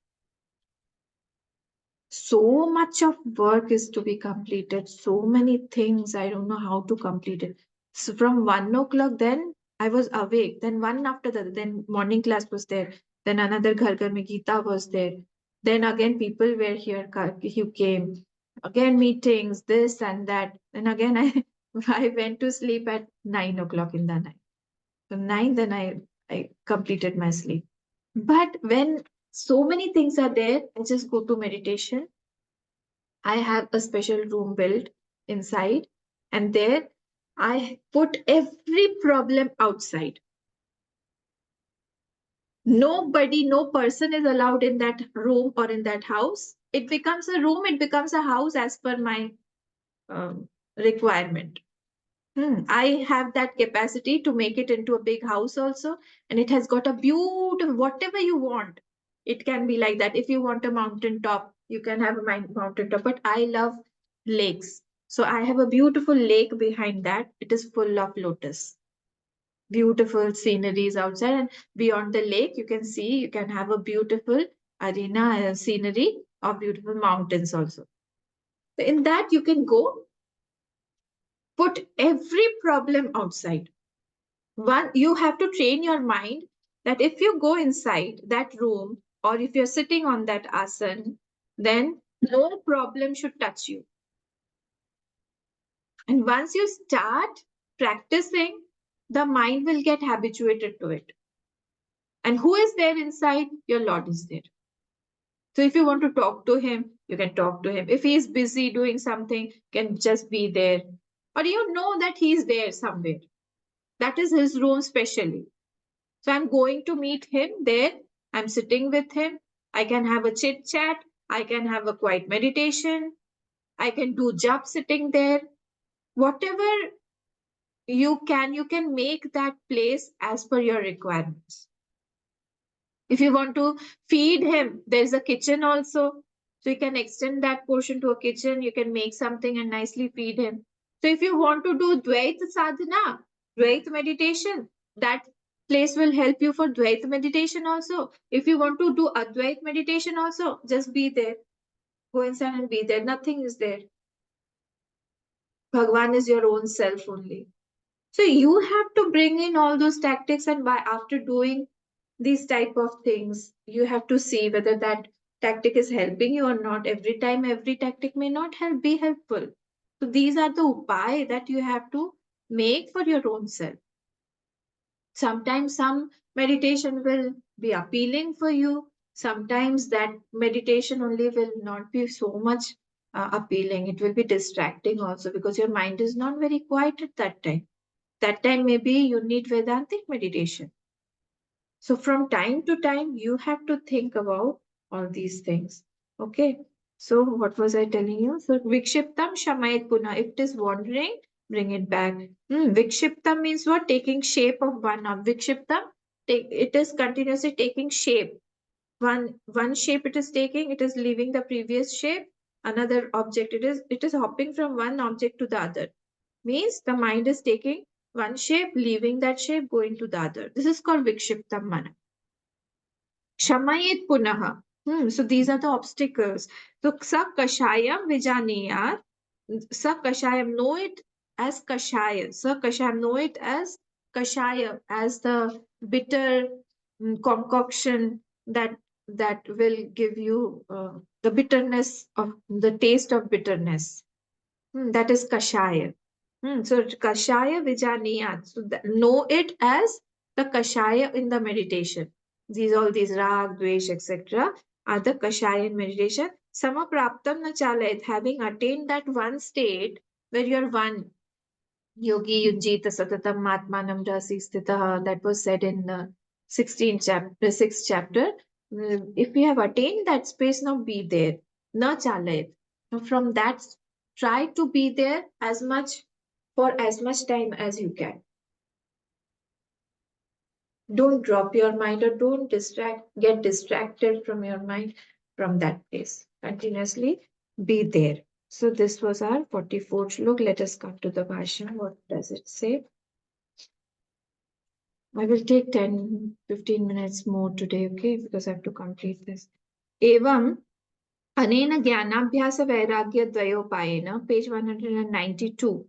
So much of work is to be completed, so many things. I don't know how to complete it. So from 1 o'clock, then I was awake. Then one after the other, then morning class was there. Then another Ghar Ghar Mein Geeta was there. Then again people were here who came. Again meetings, this and that. Then again I went to sleep at 9 o'clock in the night. So nine, then I completed my sleep. But when so many things are there, I just go to meditation. I have a special room built inside, and there I put every problem outside. Nobody, no person is allowed in that room or in that house. It becomes a room, it becomes a house as per my requirement. I have that capacity to make it into a big house also, and it has got a beautiful, whatever you want. It can be like that. If you want a mountain top, you can have a mountain top. But I love lakes. So I have a beautiful lake behind that. It is full of lotus. Beautiful sceneries outside, and beyond the lake, you can see, you can have a beautiful arena scenery of beautiful mountains also. So in that, you can go put every problem outside. One, you have to train your mind that if you go inside that room or if you're sitting on that asan, then no problem should touch you. And once you start practicing, the mind will get habituated to it. And who is there inside? Your Lord is there. So if you want to talk to him, you can talk to him. If he is busy doing something, can just be there. Or you know that he is there somewhere. That is his room specially. So I'm going to meet him there. I'm sitting with him. I can have a chit chat. I can have a quiet meditation. I can do job sitting there. Whatever you can make that place as per your requirements. If you want to feed him, there's a kitchen also. So you can extend that portion to a kitchen. You can make something and nicely feed him. So if you want to do Dvaita sadhana, Dvaita meditation, that place will help you for Dvaita meditation also. If you want to do Advaita meditation also, just be there. Go inside and be there. Nothing is there. Bhagwan is your own self only. So you have to bring in all those tactics, and by after doing these type of things, you have to see whether that tactic is helping you or not. Every time every tactic may not be helpful. So these are the upay that you have to make for your own self. Sometimes some meditation will be appealing for you. Sometimes that meditation only will not be so much appealing. It will be distracting also, because your mind is not very quiet at that time. That time maybe you need Vedantic meditation. So from time to time, you have to think about all these things. Okay. So what was I telling you? So Vikshiptam Shamayat Puna. If it is wandering, bring it back. Vikshiptam means what? Taking shape of one of Vikshiptam. It is continuously taking shape. One shape it is taking, it is leaving the previous shape. Another object, it is hopping from one object to the other. Means the mind is taking one shape, leaving that shape, going to the other. This is called Vikshiptam Mana. Shamayet Punaha. So these are the obstacles. So Sa Kashayam Vijaniyat. Sa Kashayam, know it as Kashaya. Sa Kashayam, know it as Kashaya, as the bitter concoction that will give you the bitterness of the taste of bitterness. That is Kashaya. So Kashaya Vijaniyat. So know it as the Kashaya in the meditation. All these Rag, Dvesh, etc. are the Kashaya in meditation. Samapraptam na chalayat, having attained that one state where you're one. Yogi Yunjita Satatam Matmanam Rasi Sthitaha, that was said in 6th chapter. If we have attained that space, now be there. Na chalayet. Now from that, try to be there for as much time as you can. Don't drop your mind, or don't get distracted from your mind from that place. Continuously be there. So this was our 44th Shlok. Let us come to the Bhasham. What does it say? I will take 10-15 minutes more today, okay? Because I have to complete this. Evam Anena Jnanabhyasa Vairagya Dvayopayena, page 192,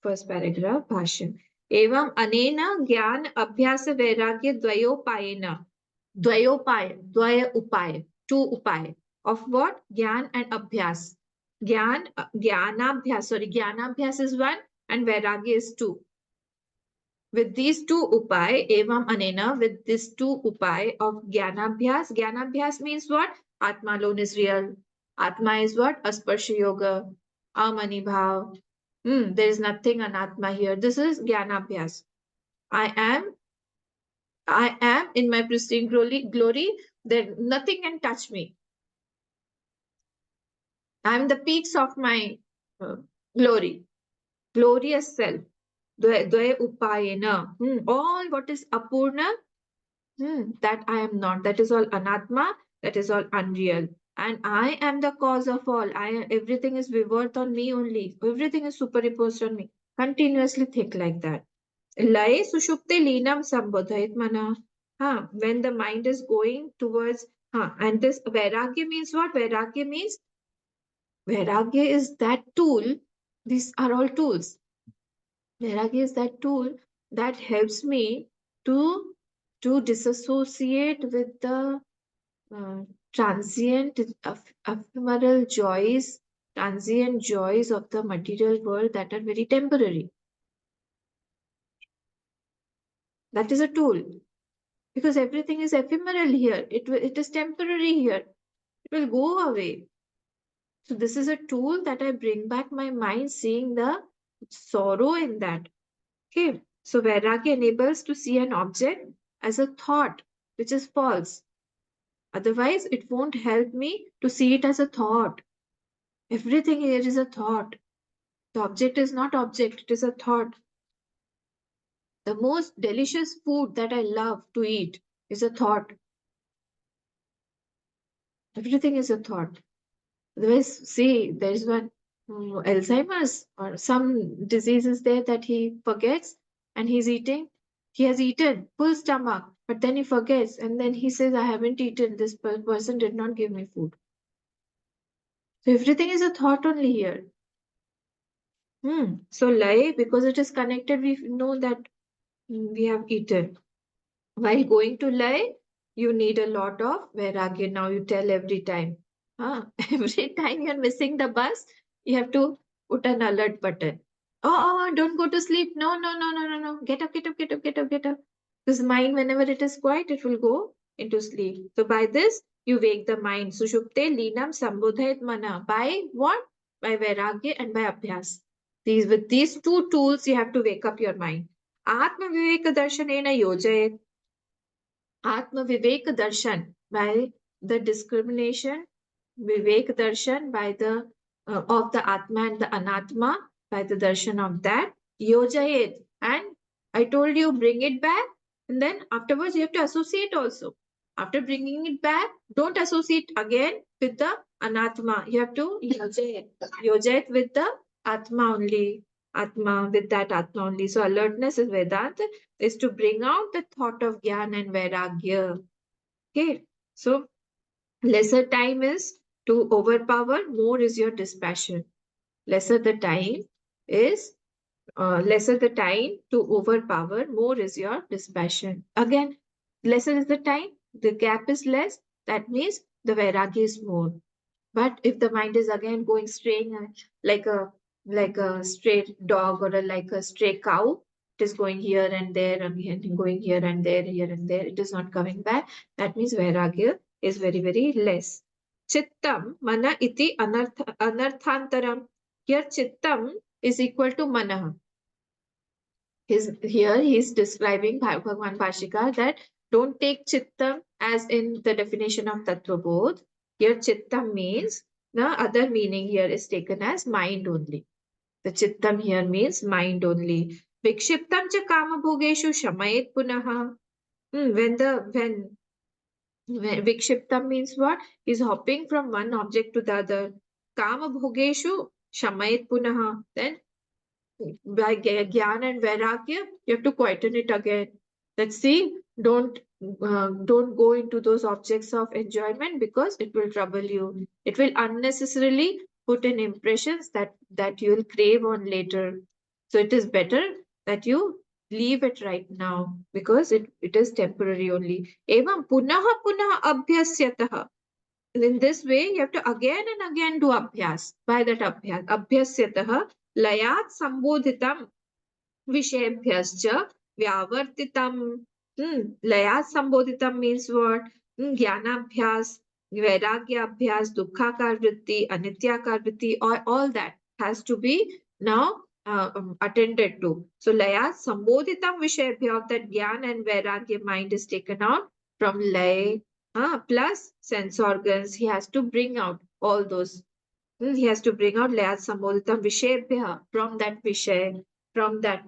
first paragraph, Bhasham. Evam Anena Jnana Abhyasa Vairagya Dvayopayena, Dvaya Upay, two Upay. Of what? Jnana and Abhyas. Jnanabhyas is one and Vairagya is two. With these two upai, evam anena, with these two upai of Jnanabhyas means what? Atma alone is real. Atma is what? Asparsha yoga, amani bhav. There is nothing anatma here. This is Jnanabhyas. I am in my pristine glory. There nothing can touch me. I am the peaks of my glory, glorious self. Dvaya upayena. All what is apurna, that I am not. That is all anatma. That is all unreal. And I am the cause of all. Everything is vivorth on me only. Everything is superimposed on me. Continuously think like that. Laye sushupte linam sambodhait mana. When the mind is going towards, and this vairagya means what? Vairagya is that tool. These are all tools. Vairagya is that tool that helps me to disassociate with the transient ephemeral joys, transient joys of the material world that are very temporary. That is a tool, because everything is ephemeral here. It is temporary here. It will go away. So this is a tool that I bring back my mind, seeing the sorrow in that. Okay. So Vairagya enables to see an object as a thought, which is false. Otherwise, it won't help me to see it as a thought. Everything here is a thought. The object is not object, it is a thought. The most delicious food that I love to eat is a thought. Everything is a thought. Otherwise, see, there is one Alzheimer's or some disease is there that he forgets and he's eating. He has eaten full stomach, but then he forgets and then he says, I haven't eaten. This person did not give me food. So everything is a thought only here. So lie, because it is connected, we know that we have eaten. While going to lie, you need a lot of vairagya. Now you tell every time. Every time you're missing the bus, you have to put an alert button. Don't go to sleep. No, no, no, no, no, no. Get up, get up, get up, get up, get up. This mind, whenever it is quiet, it will go into sleep. So by this, you wake the mind. Sushupte linam sambodhayat mana. By what? By vairagya and by abhyas. With these two tools, you have to wake up your mind. Atma viveka darshanena yojayet. Atma Vivek Darshan, by the discrimination, Vivek Darshan by the of the Atma and the Anatma, by the darshan of that, Yojayet. And I told you, bring it back, and then afterwards you have to associate also. After bringing it back, don't associate again with the Anatma. You have to Yojayet with the Atma only. Atma, with that Atma only. So alertness is Vedanta, is to bring out the thought of Gyan and Vairagya. Okay, so lesser time is to overpower, more is your dispassion. Lesser the time is lesser the time to overpower, more is your dispassion. Again, lesser is the time, the gap is less, that means the Vairagya is more. But if the mind is again going straying like a stray dog, or like a stray cow, it is going here and there and going here and there, it is not coming back. That means vairagya is very, very less. Chittam mana iti anarthantaram. Here chittam is equal to manah. Here he's describing Bhagwan Bhashikar that don't take chittam as in the definition of Tattvabodh. Here chittam means, the other meaning here is taken as mind only. The chittam here means mind only. Vikshiptam cha kama bhogeshu shamayet punaha. When vikshiptam means what? He's hopping from one object to the other. Kama bhogeshu shamayet punaha. Then by Gyan and Vairagya, you have to quieten it again. Let's see, don't go into those objects of enjoyment because it will trouble you. It will unnecessarily put in impressions that you will crave on later. So it is better that you leave it right now because it is temporary only. Evam punaha punaha abhyasyatah. In this way, you have to again and again do abhyas. By that abhyas, abhyasyatah layat sambodhitam विषयेभ्यश्च व्यावर्तितम लयात संबोधितम means what? ज्ञानाभ्यास, वैराग्याभ्यास, दुखाकार वृत्ति, अनित्याकार वृत्ति, all that has to be now attended to. So layat sambodhitam vishayabhya, of that jnana and vairagya mind is taken out from lay, plus sense organs. He has to bring out all those. He has to bring out layat sambodhitam vishayabhya, from that vishay, from that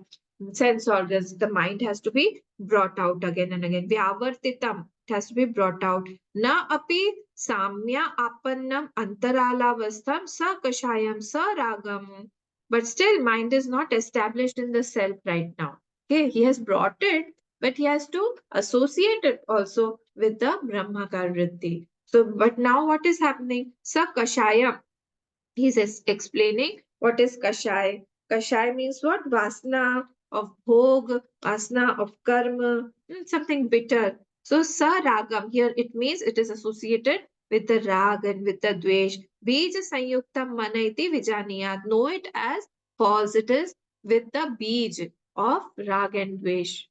sense organs. The mind has to be brought out again and again. Vyavartitam, it has to be brought out. Na api samya apannam antaralavastham sa kashayam sa ragam. But still, mind is not established in the self right now. Okay, he has brought it, but he has to associate it also with the Brahmakar Vritti. So, but now what is happening? Sa kashayam. He's explaining what is Kashay. Kashay means what? Vasna of bhog, vasna of karma, something bitter. So saragam, here it means it is associated with the rag and with the dvesh. Bija sanyuktam manaiti vijaniyat. Know it as false. It is with the bij of rag and dvesh.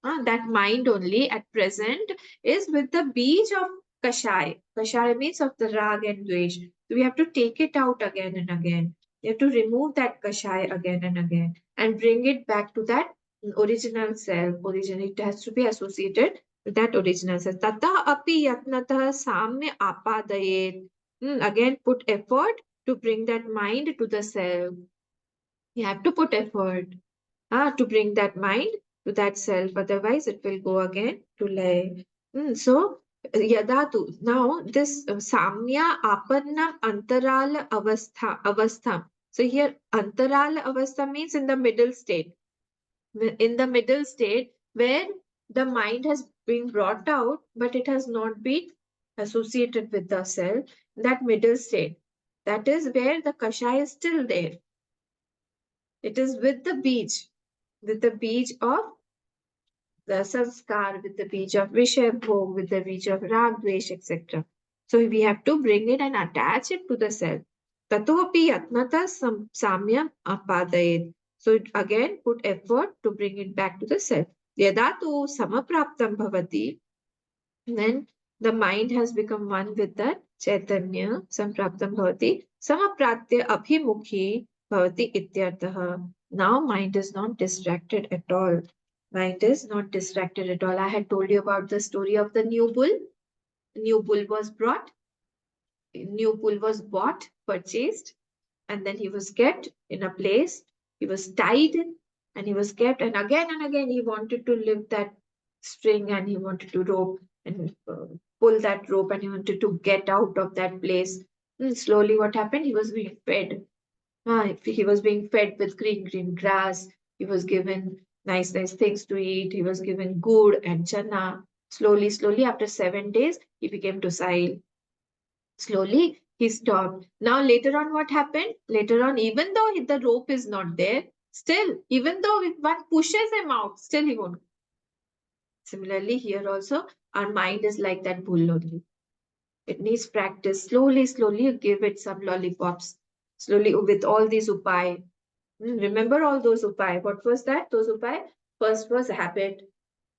That mind only at present is with the beach of Kashai. Kashai means of the rag and dvesh. So we have to take it out again and again. We have to remove that Kashai again and again and bring it back to that original self. It has to be associated with that original self. Tata api yatnatah samya apadayet. Again, put effort to bring that mind to the self. You have to put effort to bring that mind to that self. Otherwise, it will go again to lay. So, yadatu. Now, this samya apanna antarala avastha. So here, antarala avastha means in the middle state. In the middle state where the mind has been brought out, but it has not been associated with the self. That middle state. That is where the kasha is still there. It is with the beach of the sanskar, with the beach of Vishay Bhog, with the beach of Rag, Dvesh, etc. So we have to bring it and attach it to the self. Tatopi yatnata samyam apadayet. So again, put effort to bring it back to the self. Yadatu samapraptam bhavati. When the mind has become one with that Chaitanya, sampraptam bhavati, samapratya abhimukhi bhavati ityartha. Now mind is not distracted at all. Mind is not distracted at all. I had told you about the story of the new bull. New bull was brought, new bull was bought, purchased, and then he was kept in a place. He was tied and he was kept, and again he wanted to lift that string and he wanted to rope and pull that rope and he wanted to get out of that place. And slowly, what happened? He was being fed. He was being fed with green grass. He was given nice things to eat. He was given good and chana. Slowly, after 7 days, he became docile. Slowly, he stopped. Now, later on, what happened? Later on, even though the rope is not there, still, even though if one pushes him out, still he won't. Similarly, here also, our mind is like that bull only. It needs practice. Slowly, you give it some lollipops. Slowly, with all these upai. Remember all those upai. What was that? Those upai? First was habit,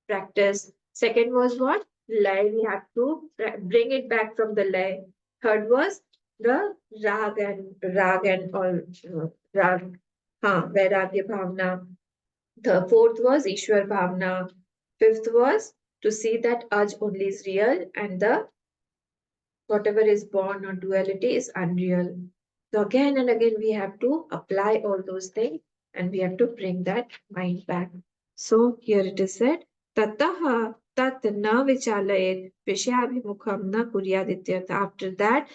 practice. Second was what? Lay. We have to bring it back from the lay. Third was the rag and all rag. Vairagya bhavna. The fourth was Ishwar Bhavna. Fifth was to see that Aj only is real and the whatever is born or duality is unreal. So again and again we have to apply all those things and we have to bring that mind back. So here it is said, Tataha tat na vichalayet vishayabhimukham na kuryadityartha. After that,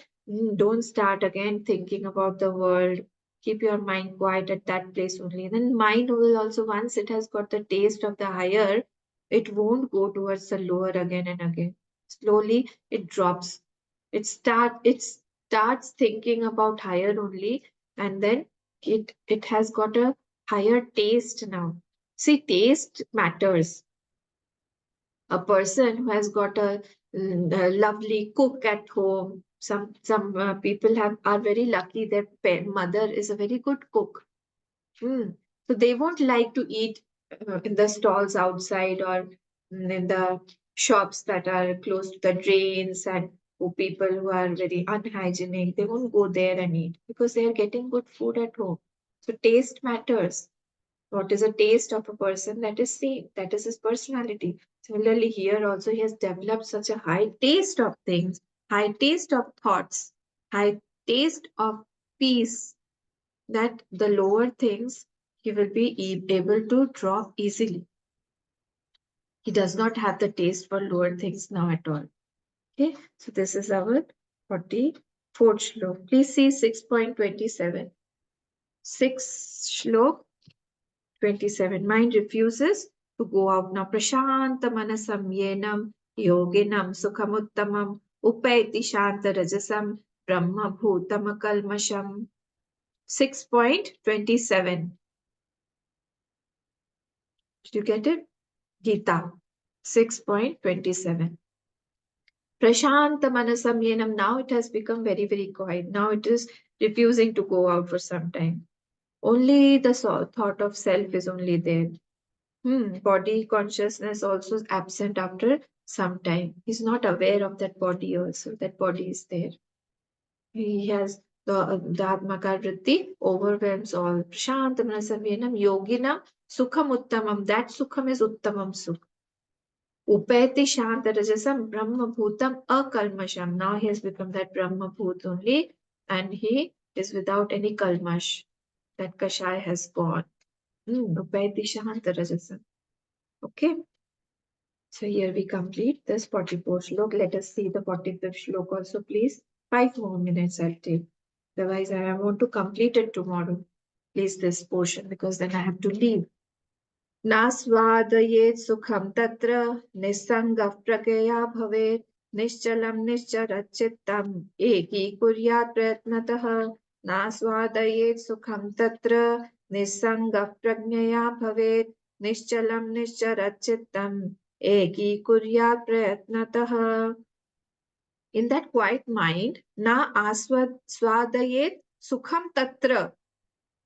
don't start again thinking about the world. Keep your mind quiet at that place only. Then mind will also, once it has got the taste of the higher, it won't go towards the lower again and again. Slowly it drops. It starts thinking about higher only, and then it has got a higher taste now. See, taste matters. A person who has got a lovely cook at home. Some people are very lucky. Their mother is a very good cook. So they won't like to eat in the stalls outside or in the shops that are close to the drains and who people who are very unhygienic. They won't go there and eat because they are getting good food at home. So taste matters. What is a taste of a person, that is same. That is his personality. Similarly, here also he has developed such a high taste of things, high taste of thoughts, high taste of peace, that the lower things he will be able to drop easily. He does not have the taste for lower things now at all. Okay, so this is our 44th shlok. Please see 6.27. 6 shlok 27. Mind refuses to go out now. Prashanta manasam yenam yoginam sukhamuttamam upaiti shanta rajasam brahma bhutam kalmasham. 6.27. Did you get it? Gita 6.27. Prashanta manasam yenam. Now it has become very, very quiet. Now it is refusing to go out for some time. Only the thought of self is only there. Body consciousness also is absent after some time. He's not aware of that body also. That body is there. He has the Atmakar Vritti overwhelms all. Prashanta manasam yenam yoginam sukham uttamam. That sukham is uttamam sukh. Upayati Shanta Rajasam Brahma Bhutam Akalmasham. Now he has become that Brahma Bhut only, and he is without any kalmash. That Kashai has gone. Upayati Shanta Rajasam. Okay. So here we complete this 44th shlok. Let us see the 45th shlok also, please. 5 more minutes I'll take. Otherwise, I want to complete it tomorrow. Please, this portion, because then I have to leave. नास्वादयेत् सुखं तत्र निस्सङ्गः प्रज्ञया भवेत् निश्चलं निश्चरच्चित्तम् एकीकुर्यात् प्रयत्नतः नास्वादयेत् सुखं तत्र निस्सङ्गः प्रज्ञया भवेत् निश्चलं निश्चरच्चित्तम् एकीकुर्यात् प्रयत्नतः. In that quiet mind, na aswadayet sukham tatra.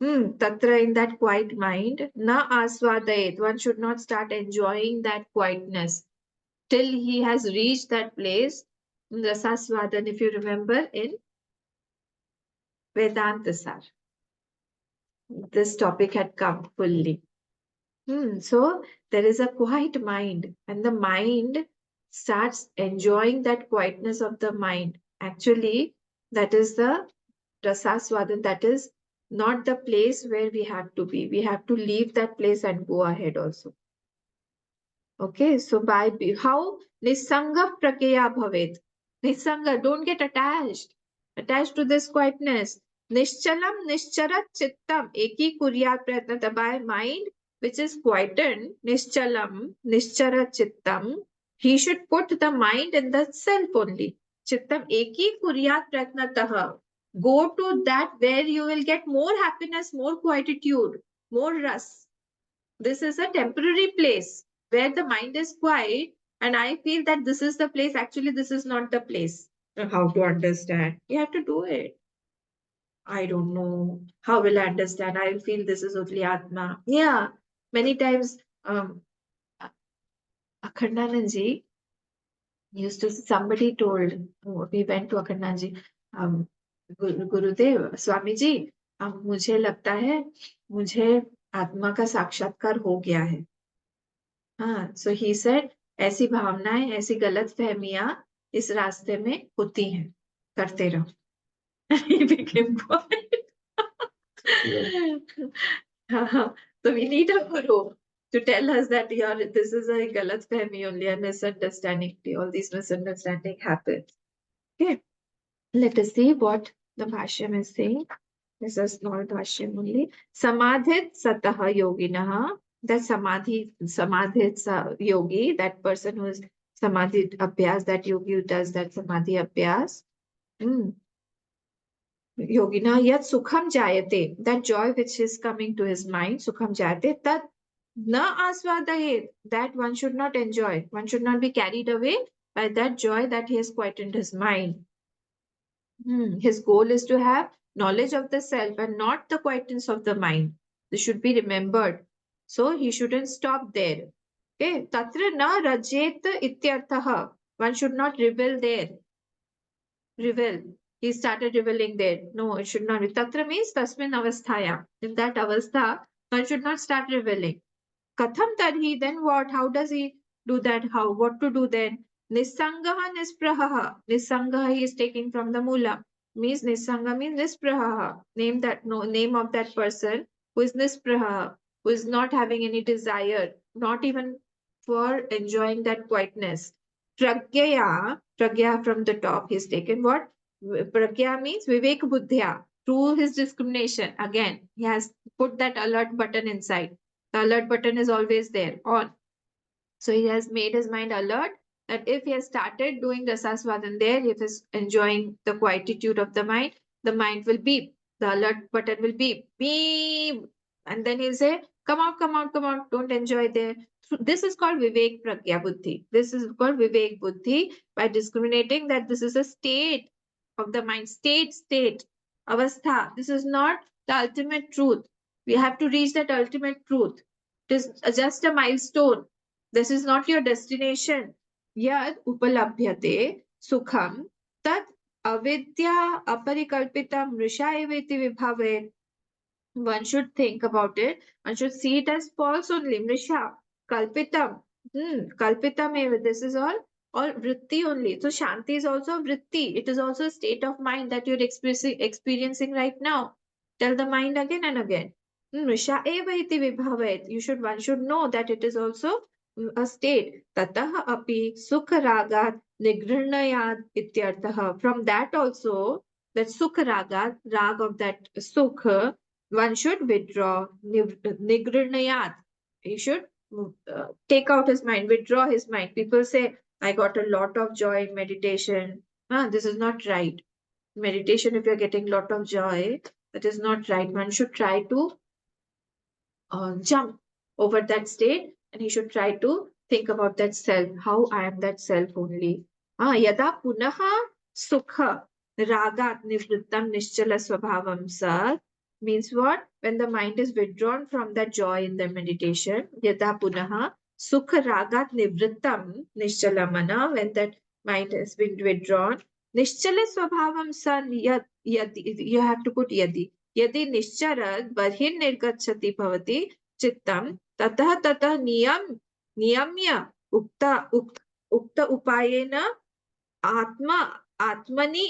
Tatra, in that quiet mind, na aswadayet. One should not start enjoying that quietness till he has reached that place. Rasaswadan, if you remember in Vedanta Sar, this topic had come fully. So there is a quiet mind, and the mind starts enjoying that quietness of the mind. Actually, that is the Rasaswadan, that is not the place where we have to be. We have to leave that place and go ahead also. Okay, so by how Nisanga Prakya Bhavet. Nisanga, don't get attached to this quietness. Nishchalam Nishcharat Chittam Eki Kuryat Pratnata, by mind which is quietened, Nishchalam Nishcharat Chittam, he should put the mind in the self only. Chittam Eki Kuryat Pratnataha. Go to that where you will get more happiness, more quietude, more ras. This is a temporary place where the mind is quiet, and I feel that this is the place. Actually, this is not the place. How to understand? You have to do it. I don't know. How will I understand? I feel this is only Atma. Yeah. Many times, Akhandananji used to, somebody told, we went to Akhandanji, गुरुदेव स्वामी जी, अब मुझे लगता है मुझे आत्मा का साक्षात्कार हो गया है। हाँ, सो ही सेड ऐसी भावनाएं, ऐसी गलत फहमियां इस रास्ते में होती हैं, करते रहो। He became quiet. हाँ, हाँ, so we need a guru to tell us that this is a galat fahmi only, a misunderstanding. All these misunderstanding happen. Okay, let us see what the Bhashyam is saying. This is small Bhashyam only. Samadhit satah yoginah. That samadhit yogi, that person who is samadhi abhyas, that yogi who does that samadhi abhyas. Yogina yat sukham jayate, that joy which is coming to his mind, sukham jayate, tat na asvadaye, that one should not enjoy. One should not be carried away by that joy that he has quietened his mind. His goal is to have knowledge of the self and not the quietness of the mind. This should be remembered. So he shouldn't stop there. Okay, tatra na rajet ityarthaha. One should not revel there. Revel. He started reveling there. No, it should not be. Tatra means tasmin avasthaya. In that avastha, one should not start reveling. Katham tarhi, then what? How does he do that? How? What to do then? Nisangaha nisprahaha. Nisangaha he is taking from the mula. Means nisanga means nisprahaha. Name that, no, name of that person who is nisprahaha, who is not having any desire, not even for enjoying that quietness. Pragya from the top he's taken. What? Pragya means Vivek Buddhya. Through his discrimination, again, he has put that alert button inside. The alert button is always there, on. So he has made his mind alert that if he has started doing rasasvadan there, if he is enjoying the quietude of the mind will beep. The alert button will beep, beep. And then he'll say, come out, come out, come out, don't enjoy there. So this is called Vivek Pragya Buddhi. This is called Vivek Buddhi by discriminating that this is a state of the mind, state, avastha. This is not the ultimate truth. We have to reach that ultimate truth. It is just a milestone. This is not your destination. Yad upalabhyate sukham tat avidya aparikalpita mrisha eveti vibhave. One should think about it. One should see it as false only. Mrisha, kalpitam. Kalpitam eva. This is all vritti only. So Shanti is also a vritti. It is also a state of mind that you're experiencing right now. Tell the mind again and again. Mrisha eva iti vibhavet. One should know that it is also a state. Tatah api sukha ragat nigrirnayad ityartah. From that also, that sukha ragat, rag of that sukha, one should withdraw. Nigrirnayat. He should take out his mind, withdraw his mind. People say, I got a lot of joy in meditation. This is not right. Meditation, if you're getting a lot of joy, that is not right. One should try to jump over that state and he should try to think about that self, how I am that self only. Yada punaha sukha ragat nivrittam nischala swabhavam sat means what? When the mind is withdrawn from that joy in the meditation, yada punaha sukha ragat nivrittam nischala mana, when that mind has been withdrawn, nischala swabhavam san yadi, you have to put yadi. यदि निश्चरद बहिर्निर्गच्छति भवति चित्तं ततः ततः नियम्य उक्त उपायेन आत्मनि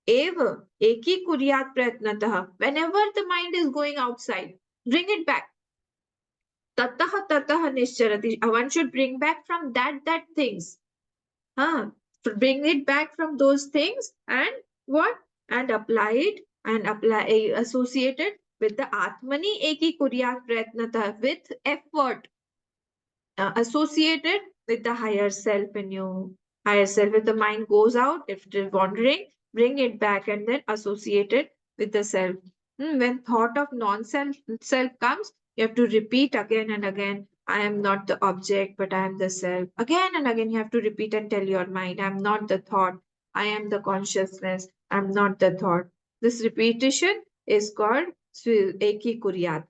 एव एकीकुर्यात् प्रयत्नतः. Whenever the mind is going outside, bring it back. Tatah tatah nischarati. One should bring back from that things. Bring it back from those things and what? And apply it and associate it with the Atmani Eki Kuryat Pratnata, with effort, associated with the higher self in you. Higher self, if the mind goes out, if it is wandering, bring it back and then associate it with the self. When thought of non-self comes, you have to repeat again and again, I am not the object, but I am the self. Again and again, you have to repeat and tell your mind, I am not the thought, I am the consciousness, I am not the thought. This repetition is called Eki Kuryat.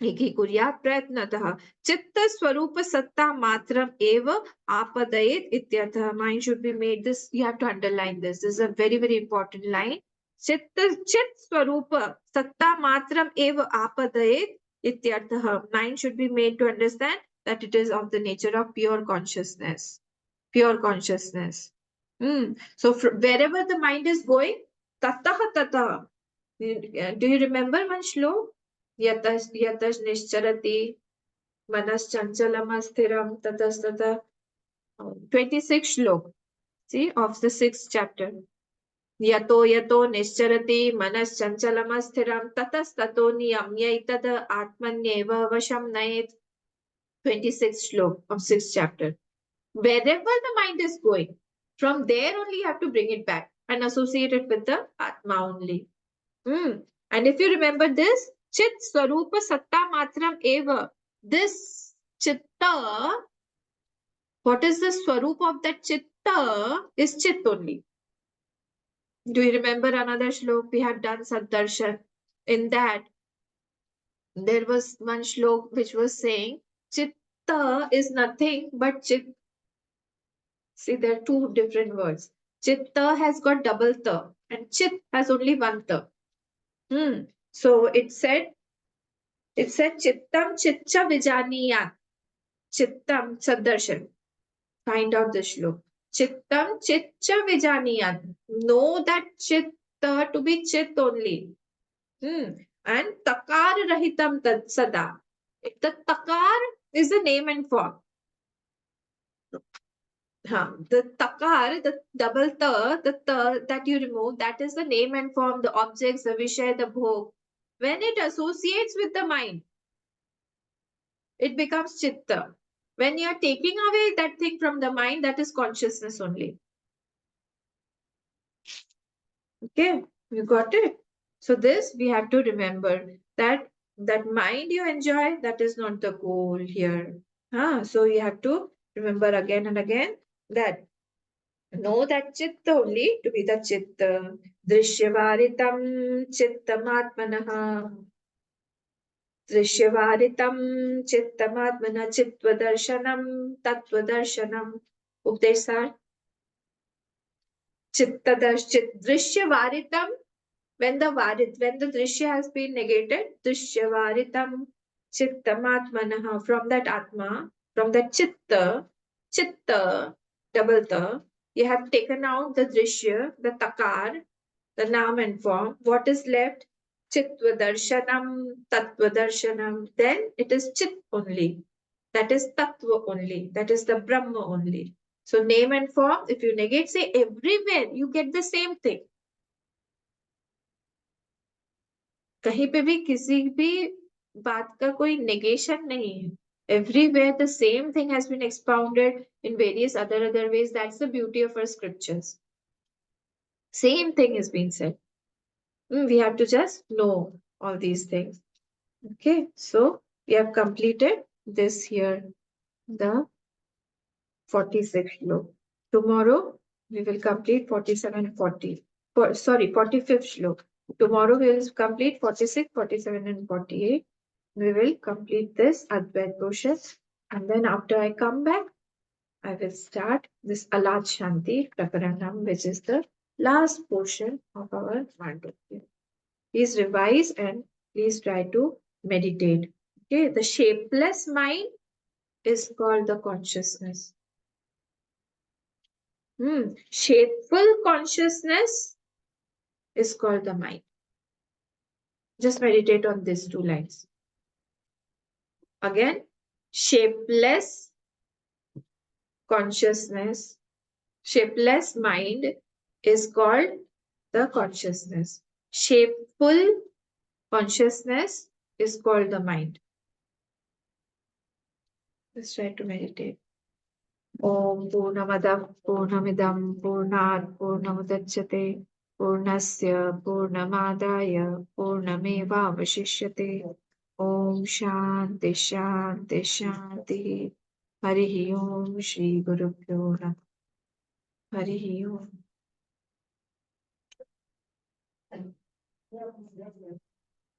Eki Kuryat Pratnatah. Chitta Swarupa Satta Matram Eva Apadayit Ityartha. Mind should be made this, you have to underline this. This is a very, very important line. Chit Swarupa Satta Matram Eva Apadayit Ityartha. Mind should be made to understand that it is of the nature of pure consciousness. Pure consciousness. So wherever the mind is going, tataha tataha. Do you remember one shlok? Yatas nischarati manas chanchalamastheram tatas tata. 26 shlok. See, of the 6th chapter. Yato yato nischarati manas chanchalamastheram tatas tato niyamyaitad atmanyeva vasham nayet. 26th shlok of 6th chapter. Wherever the mind is going, from there only you have to bring it back and associate it with the Atma only. And if you remember this, Chit Swarupa Satta Matram Eva, this Chitta, what is the Swarup of that Chitta is Chit only. Do you remember another shlok? We have done Saddarshan. In that, there was one shlok which was saying, Chitta is nothing but Chit. See, there are two different words. Chitta has got double ta and Chit has only one ta. So it said Chittam Chitcha Vijaniyat. Chittam Saddarshan. Find out the shlok. Chittam Chitcha Vijaniyat. Know that Chitta to be Chit only. And Takar Rahitam Tad Sada. The Takar is the name and form. The takar, the double the that you remove, that is the name and form, the objects, the vishay, the bhog. When it associates with the mind, it becomes chitta. When you are taking away that thing from the mind, that is consciousness only. Okay, you got it? So this we have to remember that mind you enjoy, that is not the goal here. So you have to remember again and again that know that chitta only to be the chitta. Drishyavaritam chittamatmanaha. Drishyavaritam chittamatmana chittvadarsanam tattvadarsanam. Updesar. Drishyavaritam. When the drishya has been negated, drishyavaritam chittamatmanaha. From that atma, from that chitta, double ta, you have taken out the drishya, the takar, the noun and form. What is left? Chittva darshanam. Then it is chit only. That is tattva only. That is the Brahma only. So name and form, if you negate, say everywhere, you get the same thing. कहीं पे भी किसी भी बात का कोई negation नहीं है. Everywhere the same thing has been expounded in various other ways. That's the beauty of our scriptures. Same thing is being said. We have to just know all these things. Okay, so we have completed this here, the 46th shlok. Tomorrow we will complete 47, 40. 45th shlok. Tomorrow we will complete 46, 47 and 48. We will complete this Advaita portion. And then after I come back, I will start this Alat Shanti Prakaranam, which is the last portion of our Mandukya. Please revise and please try to meditate. Okay, the shapeless mind is called the consciousness. Shapeful consciousness is called the mind. Just meditate on these two lines. Again, shapeless consciousness, shapeless mind is called the consciousness. Shapeful consciousness is called the mind. Let's try to meditate. Om Purnamadah Purnamidam Purnat Purnamudachyate Purnasya Purnamadaya Purnamevavashishyate. Om Shanti Shanti Shanti. Harihi Om Shri Gurubhyo Namah. Harihi Om.